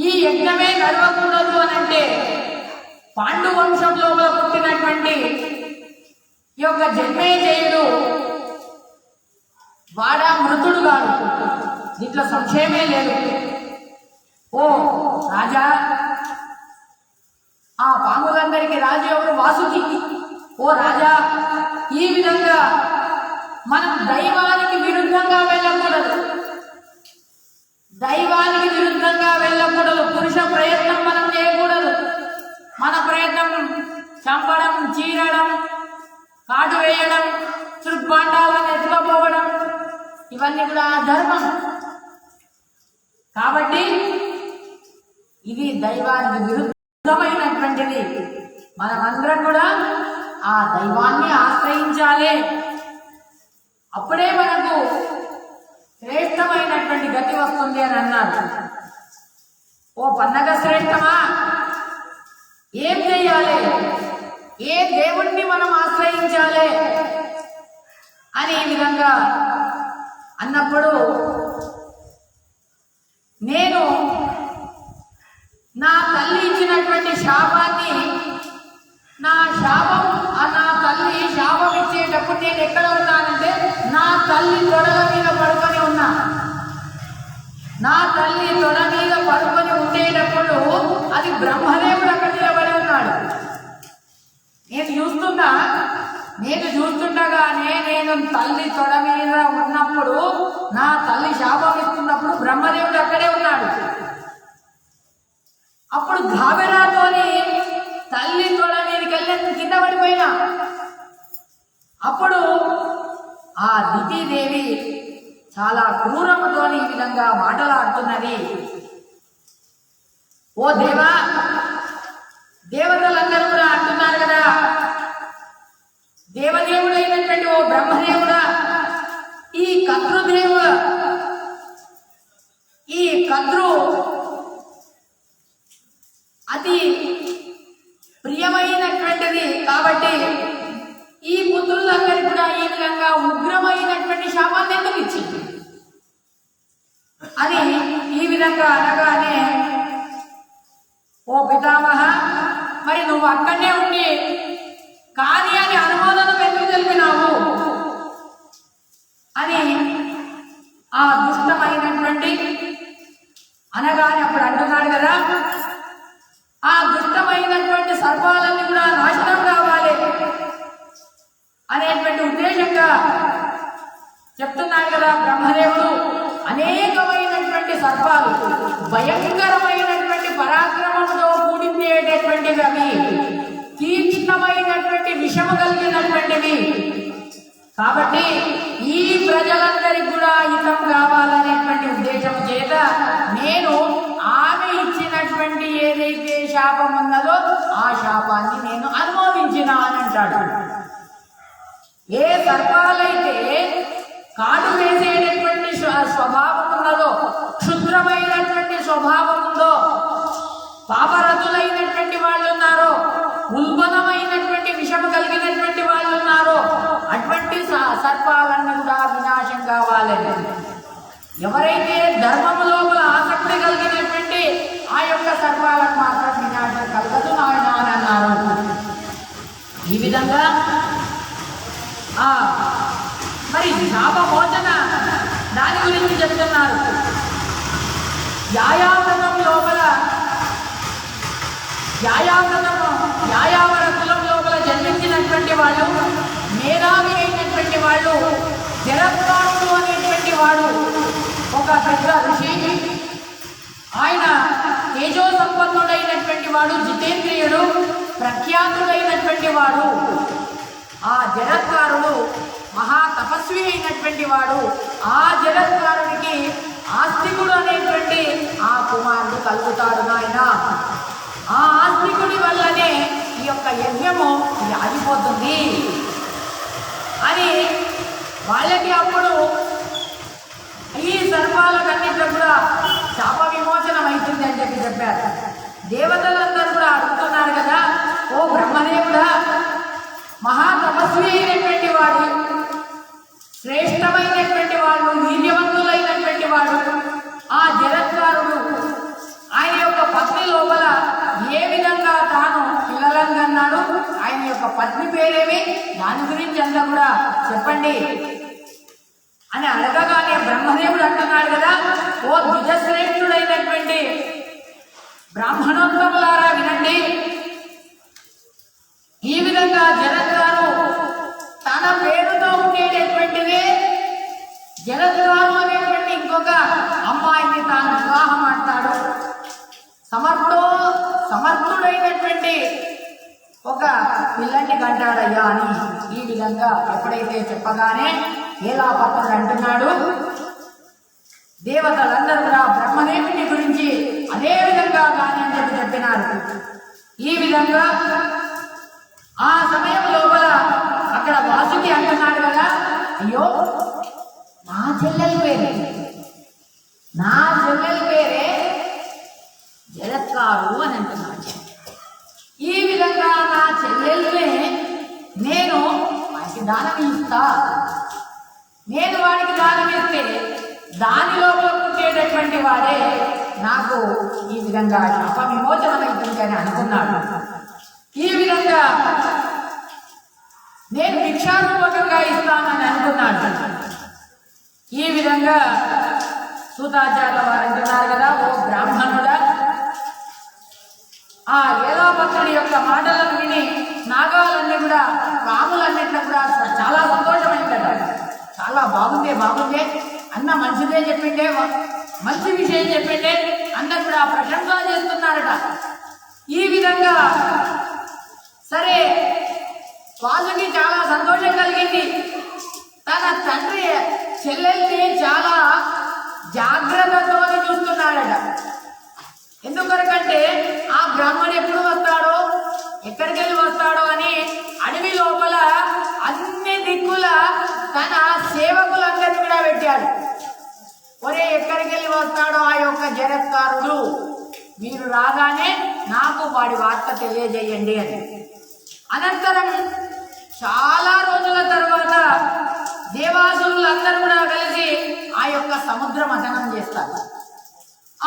ఈ యజ్ఞమే నడవకూడదు అనంటే పాండు వంశం లోపల పుట్టినటువంటి ఈ యొక్క జన్మేజయుడు వాడా మృతుడు కాదు, దీంట్లో సంశయమే లేదు. ఓ రాజా, ఆ పాములందరికీ రాజు ఎవరు? వాసుకి. ఓ రాజా, ఈ విధంగా మనం దైవానికి విరుద్ధంగా వెళ్ళకూడదు, దైవానికి విరుద్ధంగా వెళ్ళకూడదు. పురుష ప్రయత్నం మనం చేయకూడదు. మన ప్రయత్నం చంపడం, చీరడం, కాటు వేయడం, చుట్బాండాలను ఎత్తుకపోవడం, ఇవన్నీ కూడా ధర్మం. కాబట్టి ఇది దైవానికి విరుద్ధమైనటువంటిది. మనమందరం కూడా ఆ దైవాన్ని ఆశ్రయించాలి. అప్పుడే మనకు శ్రేష్టమైనటువంటి గతి వస్తుంది అని అన్నారు. ఓ పన్నగ శ్రేష్టమా, ఏం చెయ్యాలి, ఏ దేవుణ్ణి మనం ఆశ్రయించాలి అని ఈ విధంగా అన్నప్పుడు, నేను నా తల్లి ఇచ్చినటువంటి శాపాన్ని, నా తల్లి శాపం ఇచ్చేటప్పుడు నేను ఎక్కడ ఉన్నానంటే నా తల్లి తొడల మీద పడుకొని ఉన్నా. నా తల్లి తొడ మీద పడుకొని ఉండేటప్పుడు అది బ్రహ్మదేవుడు అక్కడ నిలబడి ఉన్నాడు. నేను చూస్తుండగానే నేను తల్లి తొడ మీద ఉన్నప్పుడు, నా తల్లి శాపం ఇస్తున్నప్పుడు బ్రహ్మదేవుడు అక్కడే ఉన్నాడు. అప్పుడు ఘాబెరాతోని తల్లి తొడ మీదకి వెళ్ళి కింద పడిపోయినా. అప్పుడు ఆ దితీదేవి చాలా క్రూరముతోని ఈ విధంగా మాటలాడుతున్నది. ఓ దేవా, దేవతలందరూ కూడా అంటున్నారు కదా, దేవదేవుడైనటువంటి ఓ బ్రహ్మదేవుడా, ఈ కద్రు అతి ప్రియమైనటువంటిది. కాబట్టి ఈ పుత్రులందరికీ కూడా ఈ విధంగా ఉగ్రమైనటువంటి శాపాన్ని ఎందుకు ఇచ్చింది అని ఈ విధంగా అనగానే, ఓ పితామహ, మరి నువ్వు అక్కడనే ఉండి కానీ అని అనుమోదనం ఎందుకు తెలిపినావు అని ఆ దుష్టమైనటువంటి అనగానే అప్పుడు అంటున్నాడు కదా, ఆ దుష్టమైనటువంటి సర్పాలన్నీ కూడా నాశనం కావాలి అనేటువంటి ఉద్దేశంగా చెప్తున్నాడు కదా బ్రహ్మదేవుడు. అనేకమైనటువంటి సర్పాలు భయంకరమైనటువంటి పరాక్రమంతో కూడిందేటటువంటివి, అవి తీక్ష్ణమైనటువంటి విషము కలిగినటువంటివి. కాబట్టి ఈ ప్రజలందరికీ కూడా హితం కావాలనేటువంటి ఉద్దేశం చేత నేను ఆమె ఇచ్చినటువంటి ఏదైతే శాపం ఉన్నదో ఆ శాపాన్ని నేను అనుమోదించిన అని అంటాడు. ఏ సర్పాలైతే కాటు వేసేటటువంటి స్వభావం ఉన్నదో, క్షుద్రమైనటువంటి స్వభావం ఉందో, పాపరతులైనటువంటి వాళ్ళు ఉన్నారో, ఉల్బణమైనటువంటి విషము కలిగినటువంటి వాళ్ళు ఉన్నారో, అటువంటి సర్పాలన్నీ కూడా వినాశం కావాలి. ఎవరైతే ధర్మము లోపల ఆసక్తి కలిగినటువంటి ఆ యొక్క సర్పాలకు మాత్రం వినాశం కలగదు నాయన అని అన్నారు. ఈ విధంగా మరి శాపమోచన దాని గురించి చెప్తున్నారు. యాయావ్రతం లోపల యాయావర కులం లోపల జన్మించినటువంటి వాళ్ళు, మేధావి అయినటువంటి వాళ్ళు, జరత్కారుడు అనేటువంటి వాడు ఒక పెద్ద ఋషి. ఆయన తేజో సంపన్నుడైనటువంటి వాడు, జితేంద్రియుడు, ప్రఖ్యాతుడైనటువంటి వాడు. ఆ జరత్కారుడు మహా తపస్వి అయినటువంటి వాడు. ఆ జరత్కారుడికి ఆస్తికుడు అనేటువంటి ఆ కుమారుడు కలుగుతాడు నాయన. యొక్క యజ్ఞము ఇది ఆగిపోతుంది అని వాళ్ళకి అప్పుడు ఈ సర్పాలకన్నింటిలో కూడా శాప విమోచనం అవుతుంది అని చెప్పారు. దేవతలందరూ కూడా అడుగుతున్నారు కదా, ఓ బ్రహ్మదేవుడా, మహాతపస్వి అయినటువంటి వాడు, శ్రేష్టమైనటువంటి వాడు, వీర్యవంతులైనటువంటి వాడు ఆ జరత్కారుడు ఆయన యొక్క పత్ని లోపల ఏ విధంగా తాను పిల్లలను అన్నాడు, ఆయన యొక్క పత్ని పేరేమి, దాని గురించి అంతా కూడా చెప్పండి అని అడగగానే బ్రహ్మదేవుడు అంటున్నాడు కదా, ఓ ద్విజశ్రేష్ఠుడైనటువంటి బ్రాహ్మణోత్తములారా వినండి. ఈ విధంగా జరత్కారు తన పేరుతో ఉండేటటువంటిదే జరత్కారు అనేటువంటి ఇంకొక అమ్మాయిని తాను వివాహం ఆడతాడు. సమర్థుడైనటువంటి ఒక పిల్లని కంటాడయ్యా అని ఈ విధంగా ఎప్పుడైతే చెప్పగానే ఏలాపత్రుడు అంటున్నాడు, దేవతలందరూ కూడా బ్రహ్మదేవుని గురించి అదే విధంగా కానీ అని చెప్పినారు. ఈ విధంగా ఆ సమయం లోపల అక్కడ వాసుకి అంటున్నాడు కదా, అయ్యో నా చెల్లెలి పేరే జరత్కారు అని అంటున్నాడు. ఈ విధంగా నా చెల్లెల్నే నేను వాడికి దానం ఇస్తా, నేను వాడికి దానం ఇస్తే దాని లోపల పుట్టేటటువంటి వాడే నాకు ఈ విధంగా శాప విమోచనమైతుంది అని అనుకున్నాడు. ఈ విధంగా నేను భిక్షారూపకంగా ఇస్తానని అనుకున్నాడు. ఈ విధంగా సూతాచార్యుల వారు అంటున్నారు కదా, ఓ బ్రాహ్మణుడా, ఆ ఏలాపత్రుడి యొక్క మాటలను విని నాగాలన్నీ కూడా, రాములన్నింటిలో కూడా చాలా సంతోషమైందట. చాలా బాగుందే అన్న మంచిదే చెప్పిండే, మంచి విషయం చెప్పిండే అన్న కూడా ప్రశంస చేస్తున్నారట. ఈ విధంగా సరే వాళ్ళకి చాలా సంతోషం కలిగింది. తన తండ్రి చెల్లెల్ని చాలా జాగ్రత్తతో చూస్తున్నాడట. ఎందుకొరకంటే ఆ బ్రాహ్మణుడు ఎప్పుడు వస్తాడో, ఎక్కడికి వెళ్ళి వస్తాడో అని అడవి లోపల అన్ని దిక్కుల తన సేవకులందరినీ కూడా పెట్టాడు. ఒరే, ఎక్కడికి వెళ్ళి వస్తాడో ఆ యొక్క జరత్కారుడు, మీరు రాగానే నాకు వాడి వార్త తెలియజేయండి అని. అనంతరం చాలా రోజుల తర్వాత దేవాసురులందరూ కూడా కలిసి ఆ యొక్క సముద్ర మథనం చేస్తారు.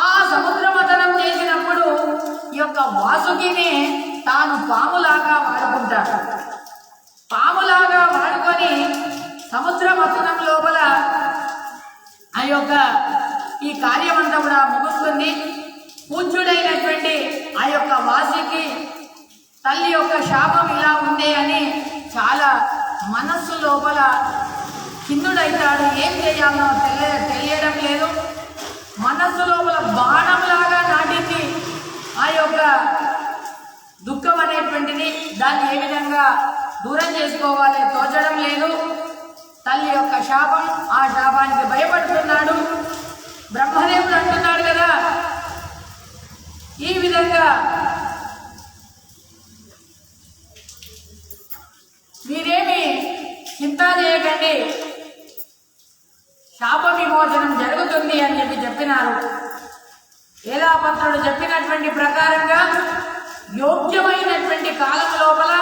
ఆ సముద్ర మథనం చేసినప్పుడు ఈ యొక్క వాసుకిని తాను పాములాగా వాడుకుంటాడు. పాములాగా వాడుకొని సముద్ర మథనం లోపల ఆ యొక్క ఈ కార్యమంతా కూడా ముగుస్తుంది. పూజ్యుడైనటువంటి ఆ యొక్క వాసికి తల్లి యొక్క శాపం ఇలా ఉంది అని చాలా మనస్సు లోపల కిందుడైతాడు. ఏం చేయాలో తెలియడం లేదు. మనస్సు లోపల బాణంలాగా నాటింది ఆ యొక్క దుఃఖం అనేటువంటిది. దాన్ని ఏ విధంగా దూరం చేసుకోవాలి తోచడం లేదు. తల్లి యొక్క శాపం, ఆ శాపానికి భయపడుతున్నాడు. బ్రహ్మదేవుడు అంటున్నాడు కదా, ఈ విధంగా మీరేమి చింత చేయకండి, శాప విమోచనం జరుగుతుంది అని చెప్పినారు. ఏలాపత్రుడు చెప్పినటువంటి ప్రకారంగా యోగ్యమైనటువంటి కాలం లోపల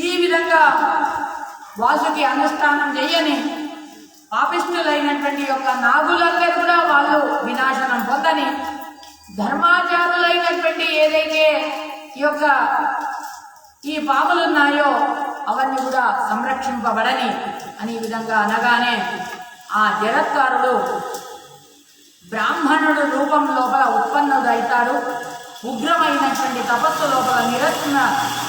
ఈ విధంగా వాసుకి అనుష్ఠానం చెయ్యని పాపిష్ఠులైనటువంటి యొక్క నాగులందరూ కూడా వాళ్ళు వినాశనం పొందని, ధర్మాచారులైనటువంటి ఏదైతే ఈ పాములు ఉన్నాయో అవన్నీ కూడా సంరక్షింపబడని అని ఈ విధంగా అనగానే ఆ జరత్కారుడు బ్రాహ్మణుడు రూపం లోపల ఉత్పన్నుడైతాడు. ఉగ్రమైనటువంటి తపస్సు లోపల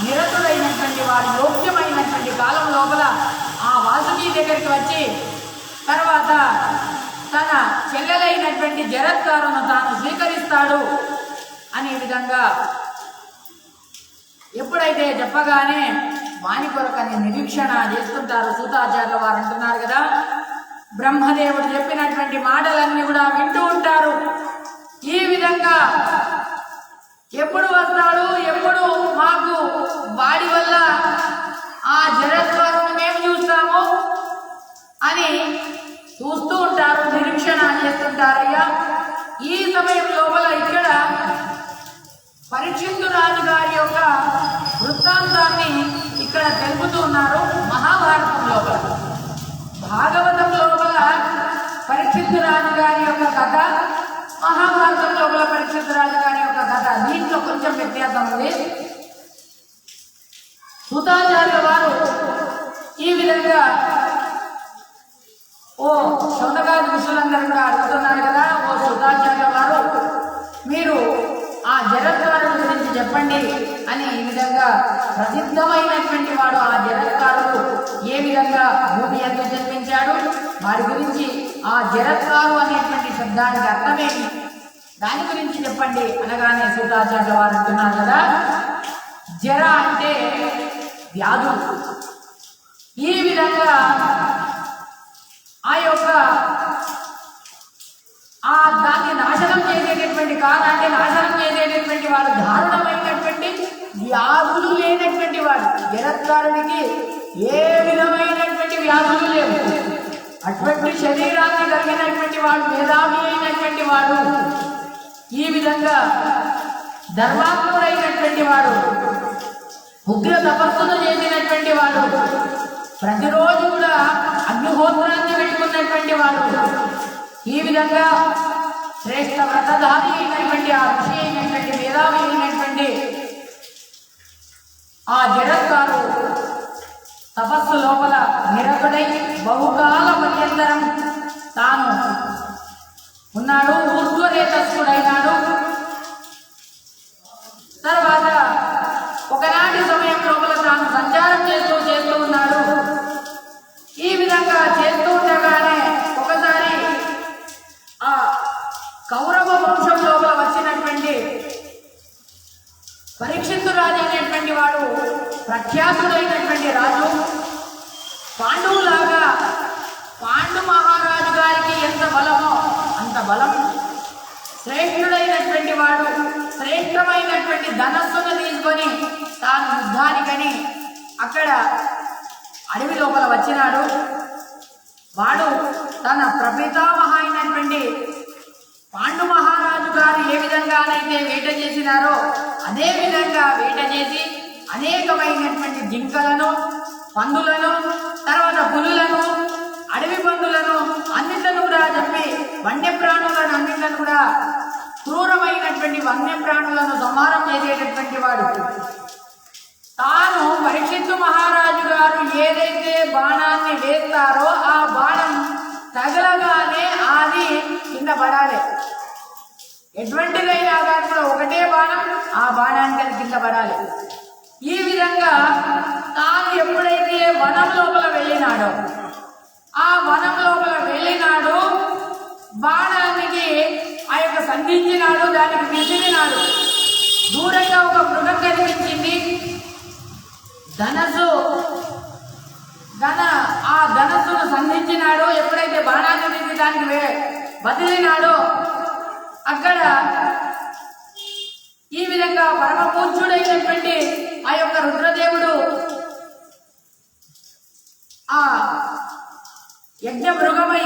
నిరతుడైనటువంటి వారి యోగ్యమైనటువంటి కాలం లోపల ఆ వాసుకి దగ్గరికి వచ్చి తర్వాత తన చెల్లెలైనటువంటి జరత్కారును తాను స్వీకరిస్తాడు అనే విధంగా ఎప్పుడైతే చెప్పగానే వాని కొరకని నిరీక్షణ చేస్తుంటారు. సూతాచార్యుల వారు అంటున్నారు కదా, బ్రహ్మదేవుడు చెప్పినటువంటి మాటలన్నీ కూడా వింటూ ఉంటారు. ఈ విధంగా ఎప్పుడు వస్తాడు, ఎప్పుడు మాకు వాడి వల్ల ఆ జరద్వారం మేము చూస్తాము అని చూస్తూ ఉంటారు, నిరీక్షణ చేస్తుంటారయ్యా. ఈ సమయం లోపల ఇక్కడ పరీక్షిత్తు రాజు గారి యొక్క వృత్తాంతాన్ని ఇక్కడ తెలుపుతూ ఉన్నారు. మహాభారతం లోపల, భాగవతం లోపల పరీక్షిత్తు రాజు గారి యొక్క కథ, మహాభారతం లోపల పరీక్షిత్తు రాజు గారి యొక్క కథ, దీంట్లో కొంచెం వ్యత్యాసం ఉంది. సూతాచార్యుల వారు ఈ విధంగా ఓ శౌనకాది ఋషులందరూ కూడా అడుగుతున్నారు కదా, ఓ సూతాచార్యుల వారు మీరు ఆ జరద్వారుల గురించి చెప్పండి అని ఈ విధంగా ప్రసిద్ధమైనటువంటి వాడు ఆ జరద్వారుడు ఏ విధంగా భూమి ఎంత జన్మించాడు, వారి గురించి ఆ జరద్వారు అనేటువంటి శబ్దానికి అర్థమేమి, దాని గురించి చెప్పండి అనగానే సూతాచార్యుల వారు అంటున్నారు కదా, జర అంటే వ్యాధులు. ఈ విధంగా ఆ యొక్క దాన్ని నాశనం చేసేటటువంటి కాదంటే నాశనం చేసేటటువంటి వాడు, దారుణమైనటువంటి వ్యాధులు లేనటువంటి వాడు. జరద్వారుడికి ఏ విధమైనటువంటి వ్యాధులు లేవు, అటువంటి శరీరాన్ని కలిగినటువంటి వాడు, మేధావి అయినటువంటి వాడు, ఈ విధంగా ధర్మాత్ముడైనటువంటి వాడు, ఉగ్ర తపస్సును చేసినటువంటి వాడు, ప్రతిరోజు కూడా అగ్నిహోత్రాన్ని పెట్టుకున్నటువంటి వాడు, ఈ విధంగా శ్రేష్ఠ వ్రతధారి అయినటువంటి ఆ ఋషి అయినటువంటి మేధావి అయినటువంటి ఆ జరద్వారు తపస్సు లోపల నిరతుడై బహుకాల పర్యంతరం తాను ఉన్నాడు, ఊర్ధ్వరేతస్సుడైనాడు. తర్వాత ఒకనాటి సమయం లోపల తాను సంచారం చేస్తూ ఉన్నాడు. ఈ విధంగా చేస్తూ ఉండగానే ఒకసారి ఆ కౌరవ వంశం లోపల వచ్చినటువంటి పరీక్షిత్తు రాజు అనేటువంటి వాడు ప్రఖ్యాతుడైనటువంటి రాజు. పాండవులాగా పాండు మహారాజు గారికి ఎంత బలమో అంత బలం, శ్రేష్ఠుడైనటువంటి వాడు, శ్రేష్టమైనటువంటి ధనస్సును తీసుకొని తాను యుద్ధానికని అక్కడ అడవి లోపల వచ్చినాడు. వాడు తన ప్రపితామహ అయినటువంటి పాండు మహారాజు గారు ఏ విధంగానైతే వేట చేసినారో అదే విధంగా వేట చేసి అనేకమైనటువంటి జింకలను, పందులను, తర్వాత పులులను, అడవి పందులను అన్నింటిని కూడా చెప్పి వన్యప్రాణులను అన్నింటిని కూడా క్రూరమైనటువంటి వన్యప్రాణులను సంహారం చేసేటటువంటి వాడు. తాను పరీక్షిత్తు మహారాజు గారు ఏదైతే బాణాన్ని వేస్తారో ఆ బాణం తగలగానే అది కింద పడాలి. ఎటువంటిదైనా కానీ కూడా ఒకటే బాణం ఆ బాణానికి కింద పడాలి. ఈ విధంగా తాను ఎప్పుడైతే వనం లోపల వెళ్ళినాడో ఆ వనం లోపల వెళ్ళినాడు, బాణానికి ఆ యొక్క సంధించినాడు, దానికి విసిరినాడు. దూరంగా ఒక మృగం కనిపించింది. ఆ ధనస్సును సంధించినాడో, ఎప్పుడైతే బాణాన్ని తీసి దానికి వదిలినాడో అక్కడ ఈ విధంగా పరమ పూజ్యుడైనటువంటి ఆ యొక్క రుద్రదేవుడు ఆ యజ్ఞ మృగమై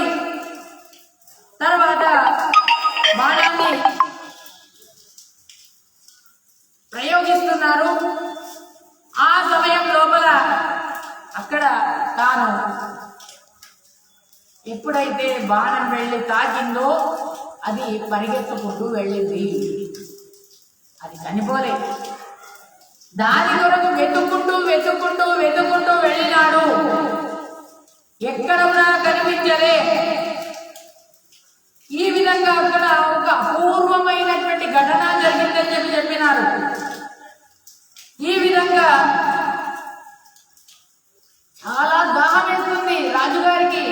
తర్వాత బాణాన్ని ప్రయోగిస్తున్నారు. ఆ సమయం లోపల అక్కడ తాను ఎప్పుడైతే బాణం వెళ్ళి తాకిందో అది పరిగెత్తుకుంటూ వెళ్ళింది, అది చనిపోలే. దాని కొరకు వెతుక్కుంటూ వెళ్ళినాడు, ఎక్కడ కూడా కనిపించలే. ఈ విధంగా అక్కడ ఒక అపూర్వమైనటువంటి ఘటన జరిగిందని చెప్పినారు. ఈ విధంగా చాలా దాహం వేస్తుంది రాజుగారికి.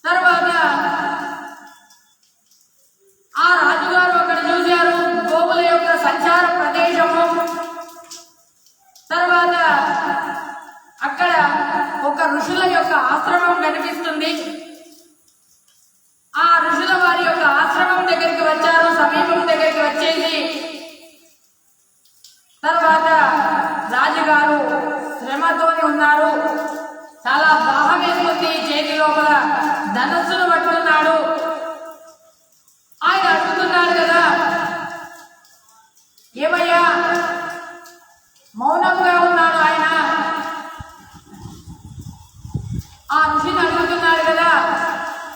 తర్వాత ఆ రాజుగారు అక్కడ చూశారు గోవుల యొక్క సంచార ప్రదేశము. తర్వాత అక్కడ ఒక ఋషుల యొక్క ఆశ్రమం కనిపిస్తుంది. ఆ ఋషుల వారి యొక్క ఆశ్రమం దగ్గరికి వచ్చారు. సమీపం దగ్గరికి వచ్చేసి తర్వాత ధనస్సును పట్టుకున్నాడు. ఆయన అడుగుతున్నాడు కదా, ఏమయ్యా మౌనంగా ఉన్నాడు ఆయన. ఆ ఋషిని అడుగుతున్నాడు కదా,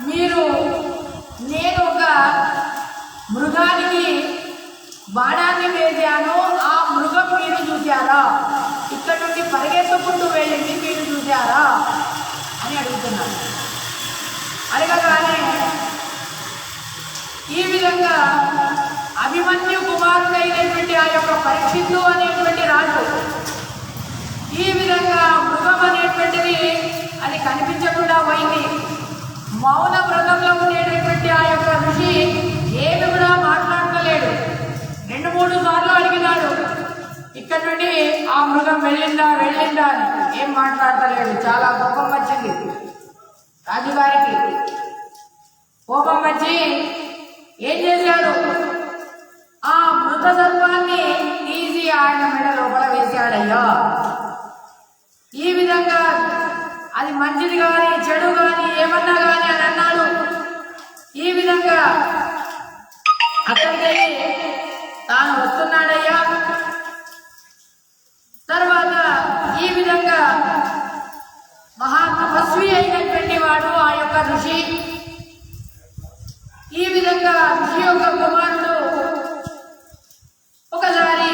నేను ఒక మృగానికి బాణాన్ని వేశాను, ఆ మృగం మీరు చూశారా? ఇక్కడ నుండి పరిగెత్తుకుంటూ వెళ్ళింది మీరు చూశారా అని అడుగుతున్నాడు. అడగగానే ఈ విధంగా అభిమన్యు కుమారుడైనటువంటి ఆ యొక్క పరీక్షిత్తు అనేటువంటి రాజు ఈ విధంగా మృగం అనేటువంటిది అది కనిపించకుండా పోయింది. మౌన వ్రతంలో ఉండేటటువంటి ఆ యొక్క ఋషి ఏమి కూడా మాట్లాడలేడు. 2-3 సార్లు అడిగినాడు, ఇక్కడ నుండి ఆ మృగం వెళ్ళిందా అని. ఏం మాట్లాడతలేడు. చాలా కోపం వచ్చింది రాజుగారికి. కోపం వచ్చి ఏం చేశాడు, ఆ మృత సర్పాన్ని తీసి ఆయన మెడ లోపల వేశాడయ్యా. ఈ విధంగా అది మంచిది కానీ చెడు కానీ ఏమన్నా కానీ అని అన్నాడు. ఈ విధంగా అక్కడికి తాను వస్తున్నాడయ్యా. తర్వాత ఈ విధంగా మహాతపస్వి అయినటువంటి వాడు ఆ యొక్క ఋషి. ఈ విధంగా ఋషి యొక్క కుమారుడు ఒకసారి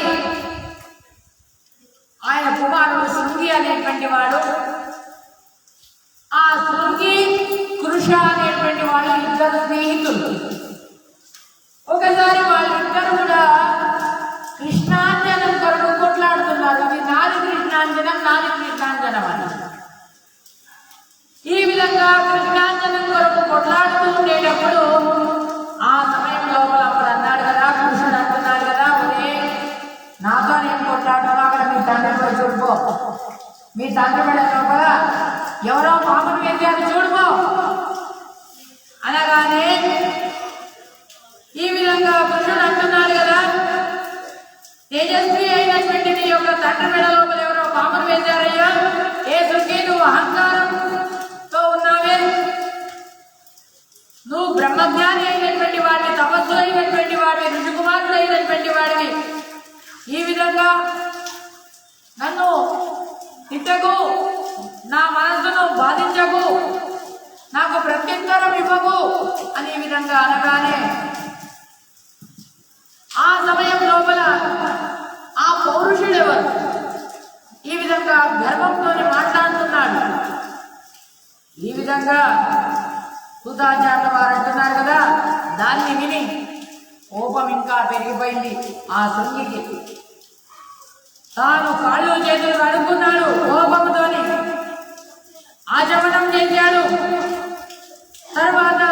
ఆయన కుమారుడు శృంగి అనేటువంటి వాడు, ఆ శృంగి కృష అనేటువంటి వాళ్ళు ఇద్దరు స్నేహితులు. ఒకసారి వాళ్ళిద్దరు కూడా కృష్ణాంజనం కొరకు కొట్లాడుతున్నారు. ఇది నాది కృష్ణాంజనం అని. ఈ విధంగా కృష్ణాంజనం కొరకు కొట్లాడుతూ ఉండేటప్పుడు ఆ సమయం లోపల అప్పుడు అన్నాడు కదా, కృష్ణుడు అంటున్నాడు కదా, నాతో నేను కొట్లాడతాను, అక్కడ మీ తండ్రి కూడా చూడుకో, మీ తండ్రి మెడ లోపల ఎవరో పాపం వేశారు చూడుకో అనగానే ఈ విధంగా కృష్ణుడు అంటున్నాడు కదా, తేజస్వి అయినటువంటి నీ యొక్క తండ్రి మెడ లోపల ఎవరో పాపం వేశారయ్యా. ఏ శృంగి నువ్వు అహంకారంతో ఉన్నావే, నువ్వు బ్రహ్మజ్ఞాని అయినటువంటి వాడివి, తపస్సు అయినటువంటి వాడివి, ఋషికుమారుడు అయినటువంటి వాడివి. ఈ విధంగా నన్ను తిట్టకు, నా మనస్సును బాధించకు, నాకు ప్రత్యుత్తరం ఇవ్వకు అని ఈ విధంగా అనగానే ఆ సమయం లోపల ఆ పౌరుషుడు ఎవరు ఈ విధంగా గర్వంతో మాట్లాడుతున్నాడు. ఈ విధంగా సుధాచార్య వారు అంటున్నారు కదా, దాన్ని విని కోపం ఇంకా పెరిగిపోయింది ఆ శృంగికి. తాను కాళ్ళు చేతులు కడుక్కున్నాడు, కోపంతోని ఆచమనం చేశాడు. తర్వాత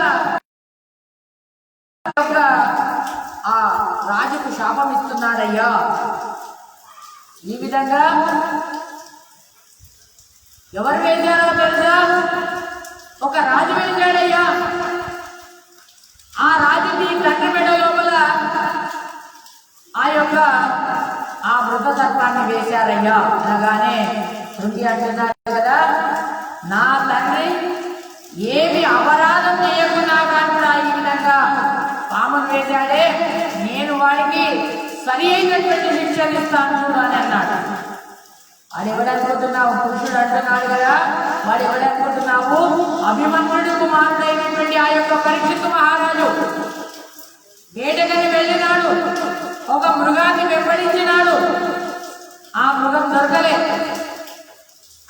ఆ రాజుకు శాపం ఇస్తున్నాడయ్యా. ఈ విధంగా ఎవరు వేశారో తెలుసా, ఒక రాజు వేశాడయ్యా. ఆ రాజుకి తండ్రి మెడ లోపల ఆ మృత సర్పాన్ని వేశారయ్యా అనగానే శృంగి అంటున్నారు కదా, నా తండ్రి ఏమి అపరాధం చేయకుండా కూడా ఈ విధంగా పామును వేశాడే, నేను వాడికి సరి అయినటువంటి శిక్షలు ఇస్తాను చూడు అని అన్నాడు. వాడు ఎవడనుకుంటున్నావు, పురుషుడు అంటున్నాడు కదా, వాడు ఎవడనుకుంటున్నావు, అభిమన్యుడి కుమారుడైనటువంటి ఆ యొక్క పరీక్షిత్తు మహారాజు వేటకని వెళ్ళినాడు, ఒక మృగాన్ని వెంబడించినాడు. ఆ మృగం దొరకలే,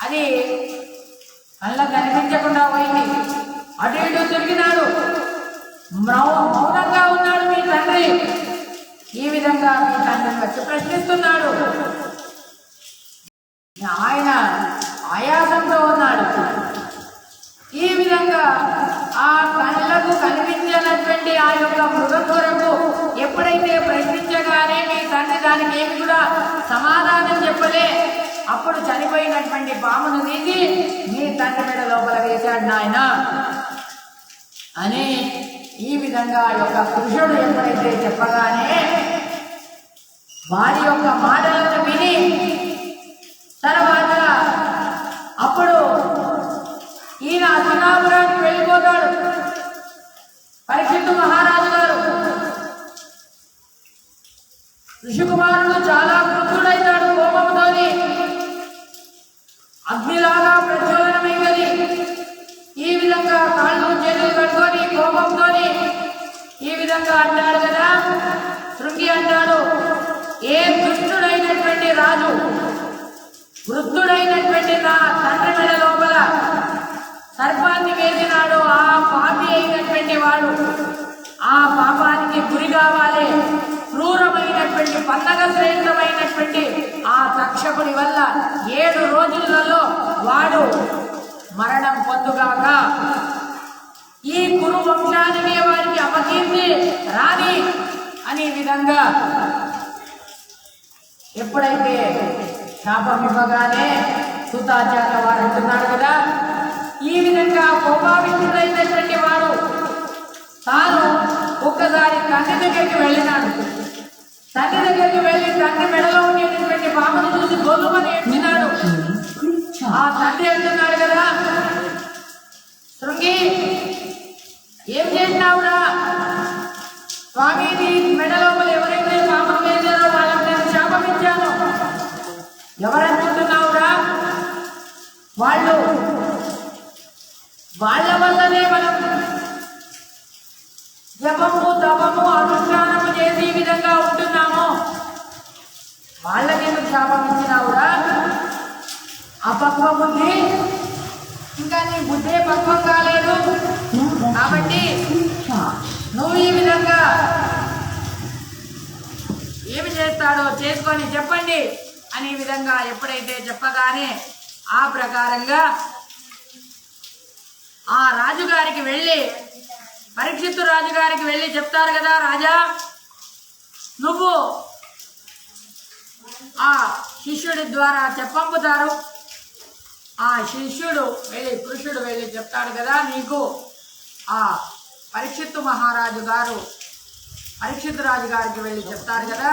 అది కళ్ళకు కనిపించకుండా పోయింది. అటు ఇటు తిరిగినాడు, మౌనంగా ఉన్నాడు మీ తండ్రి. ఈ విధంగా మీ తండ్రిని వచ్చి ప్రశ్నిస్తున్నాడు. ఆయన ఆయాసంతో ఉన్నాడు. ఈ విధంగా ఆ కళ్ళకు కనిపించినటువంటి ఆ యొక్క మృగం కొరకు ఎప్పుడైతే ప్రశ్నించగానే మీ తండ్రి దానికి ఏమి కూడా సమాధానం చెప్పలే, అప్పుడు చనిపోయినటువంటి పామును తీసి మీ తండ్రి మెడ లోపల వేశాడు నాయన అని ఈ విధంగా యొక్క పురుషుడు ఎప్పుడైతే చెప్పగానే వారి యొక్క మాటలను విని తర్వాత అప్పుడు ఈయన అసనాపురానికి వెళ్ళిపోతాడు. పరీక్షిత్తు మహారాజు గారు ఋషికుమారుడు చాలా వృద్ధుడైనాడు. కోపంతోని అగ్నిలాగా ప్రజ్వలనమైనది. ఈ విధంగా కాళ్ళు చేతులు కట్టుకొని కోపంతోని ఈ విధంగా అంటాడు కదా. శృంగి అంటాడు, ఏ దుష్టుడైనటువంటి రాజు వృద్ధుడైనటువంటి నా తండ్రి మెడ లోపల సర్పాన్ని వేసినాడు, ఆ పాపి అయినటువంటి వాడు ఆ పాపానికి గురి కావాలి. క్రూరమైనటువంటి పండగ శ్రేష్టమైనటువంటి ఆ తక్షకుడి వల్ల 7 రోజులలో వాడు మరణం పొందుగాక. ఈ కురు వంశానికి వారికి అపకీర్తి రాని అనే విధంగా ఎప్పుడైతే శాపం ఇవ్వగానే సుతాచార్య వారు అంటున్నారు కదా, ఈ విధంగా కోపావిష్ఠుడైనటువంటి వాడు తాను ఒక్కసారి తండ్రి దగ్గరికి వెళ్ళినాడు. తండ్రి దగ్గరికి వెళ్ళి తండ్రి మెడలో ఉండేటటువంటి పాపను చూసి గొల్లుమని ఎత్తినాడు. ఆ తండ్రి అంటున్నాడు కదా, శృంగి ఏం చేసినావురా? స్వామి నీ మెడ లోపల ఎవరైతే పాపం వేశారో వాళ్ళకి నేను శాపం ఇచ్చాను. ఎవరనుకుంటున్నావురా? వాళ్ళు వాళ్ళ వల్లనే మనం జపము తపము అనుష్ఠానము చేసి ఈ విధంగా ఉంటున్నాము. వాళ్ళకేమి శాపం ఇచ్చినావురా? అపక్వ బుద్ధి, ఇంకా నీ బుద్ధే పక్వం కాలేదు. కాబట్టి నువ్వు ఈ విధంగా ఏమి చేస్తాడో చేసుకొని చెప్పండి అనే విధంగా ఎప్పుడైతే చెప్పగానే ఆ ప్రకారంగా ఆ రాజుగారికి వెళ్ళి పరీక్షిత్తు రాజుగారికి వెళ్ళి చెప్తారు కదా, రాజా నువ్వు ఆ శిష్యుడి ద్వారా చెప్పంపుతారు. ఆ శిష్యుడు వెళ్ళి కృష్ణుడు వెళ్ళి చెప్తాడు కదా, నీకు ఆ పరీక్షిత్తు మహారాజు గారు పరీక్షిత్తు రాజు గారికి వెళ్ళి చెప్తారు కదా,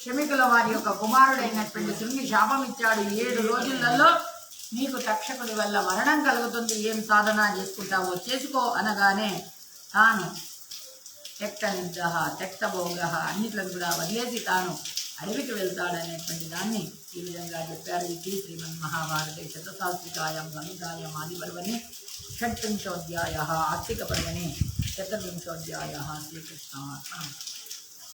శమికుల వారి యొక్క కుమారుడైనటువంటి శృంగి శాపం ఇచ్చాడు. 7 రోజులలో నీకు తక్షకుడి వల్ల మరణం కలుగుతుంది. ఏం సాధన చేసుకుంటావో చేసుకో అనగానే తాను త్యక్త నిగ్రహ త్యక్త భోగ అన్నిట్లను కూడా వదిలేసి తాను అడవికి వెళ్తాడనేటువంటి దాన్ని ఈ విధంగా చెప్పారు. ఇది శ్రీమన్ మహాభారతే శతసాత్వికాయాం సంహితాయాం ఆదిపర్వణి షట్త్రింశోऽధ్యాయः ఆస్తిక పర్వణి 14 శ్రీకృష్ణ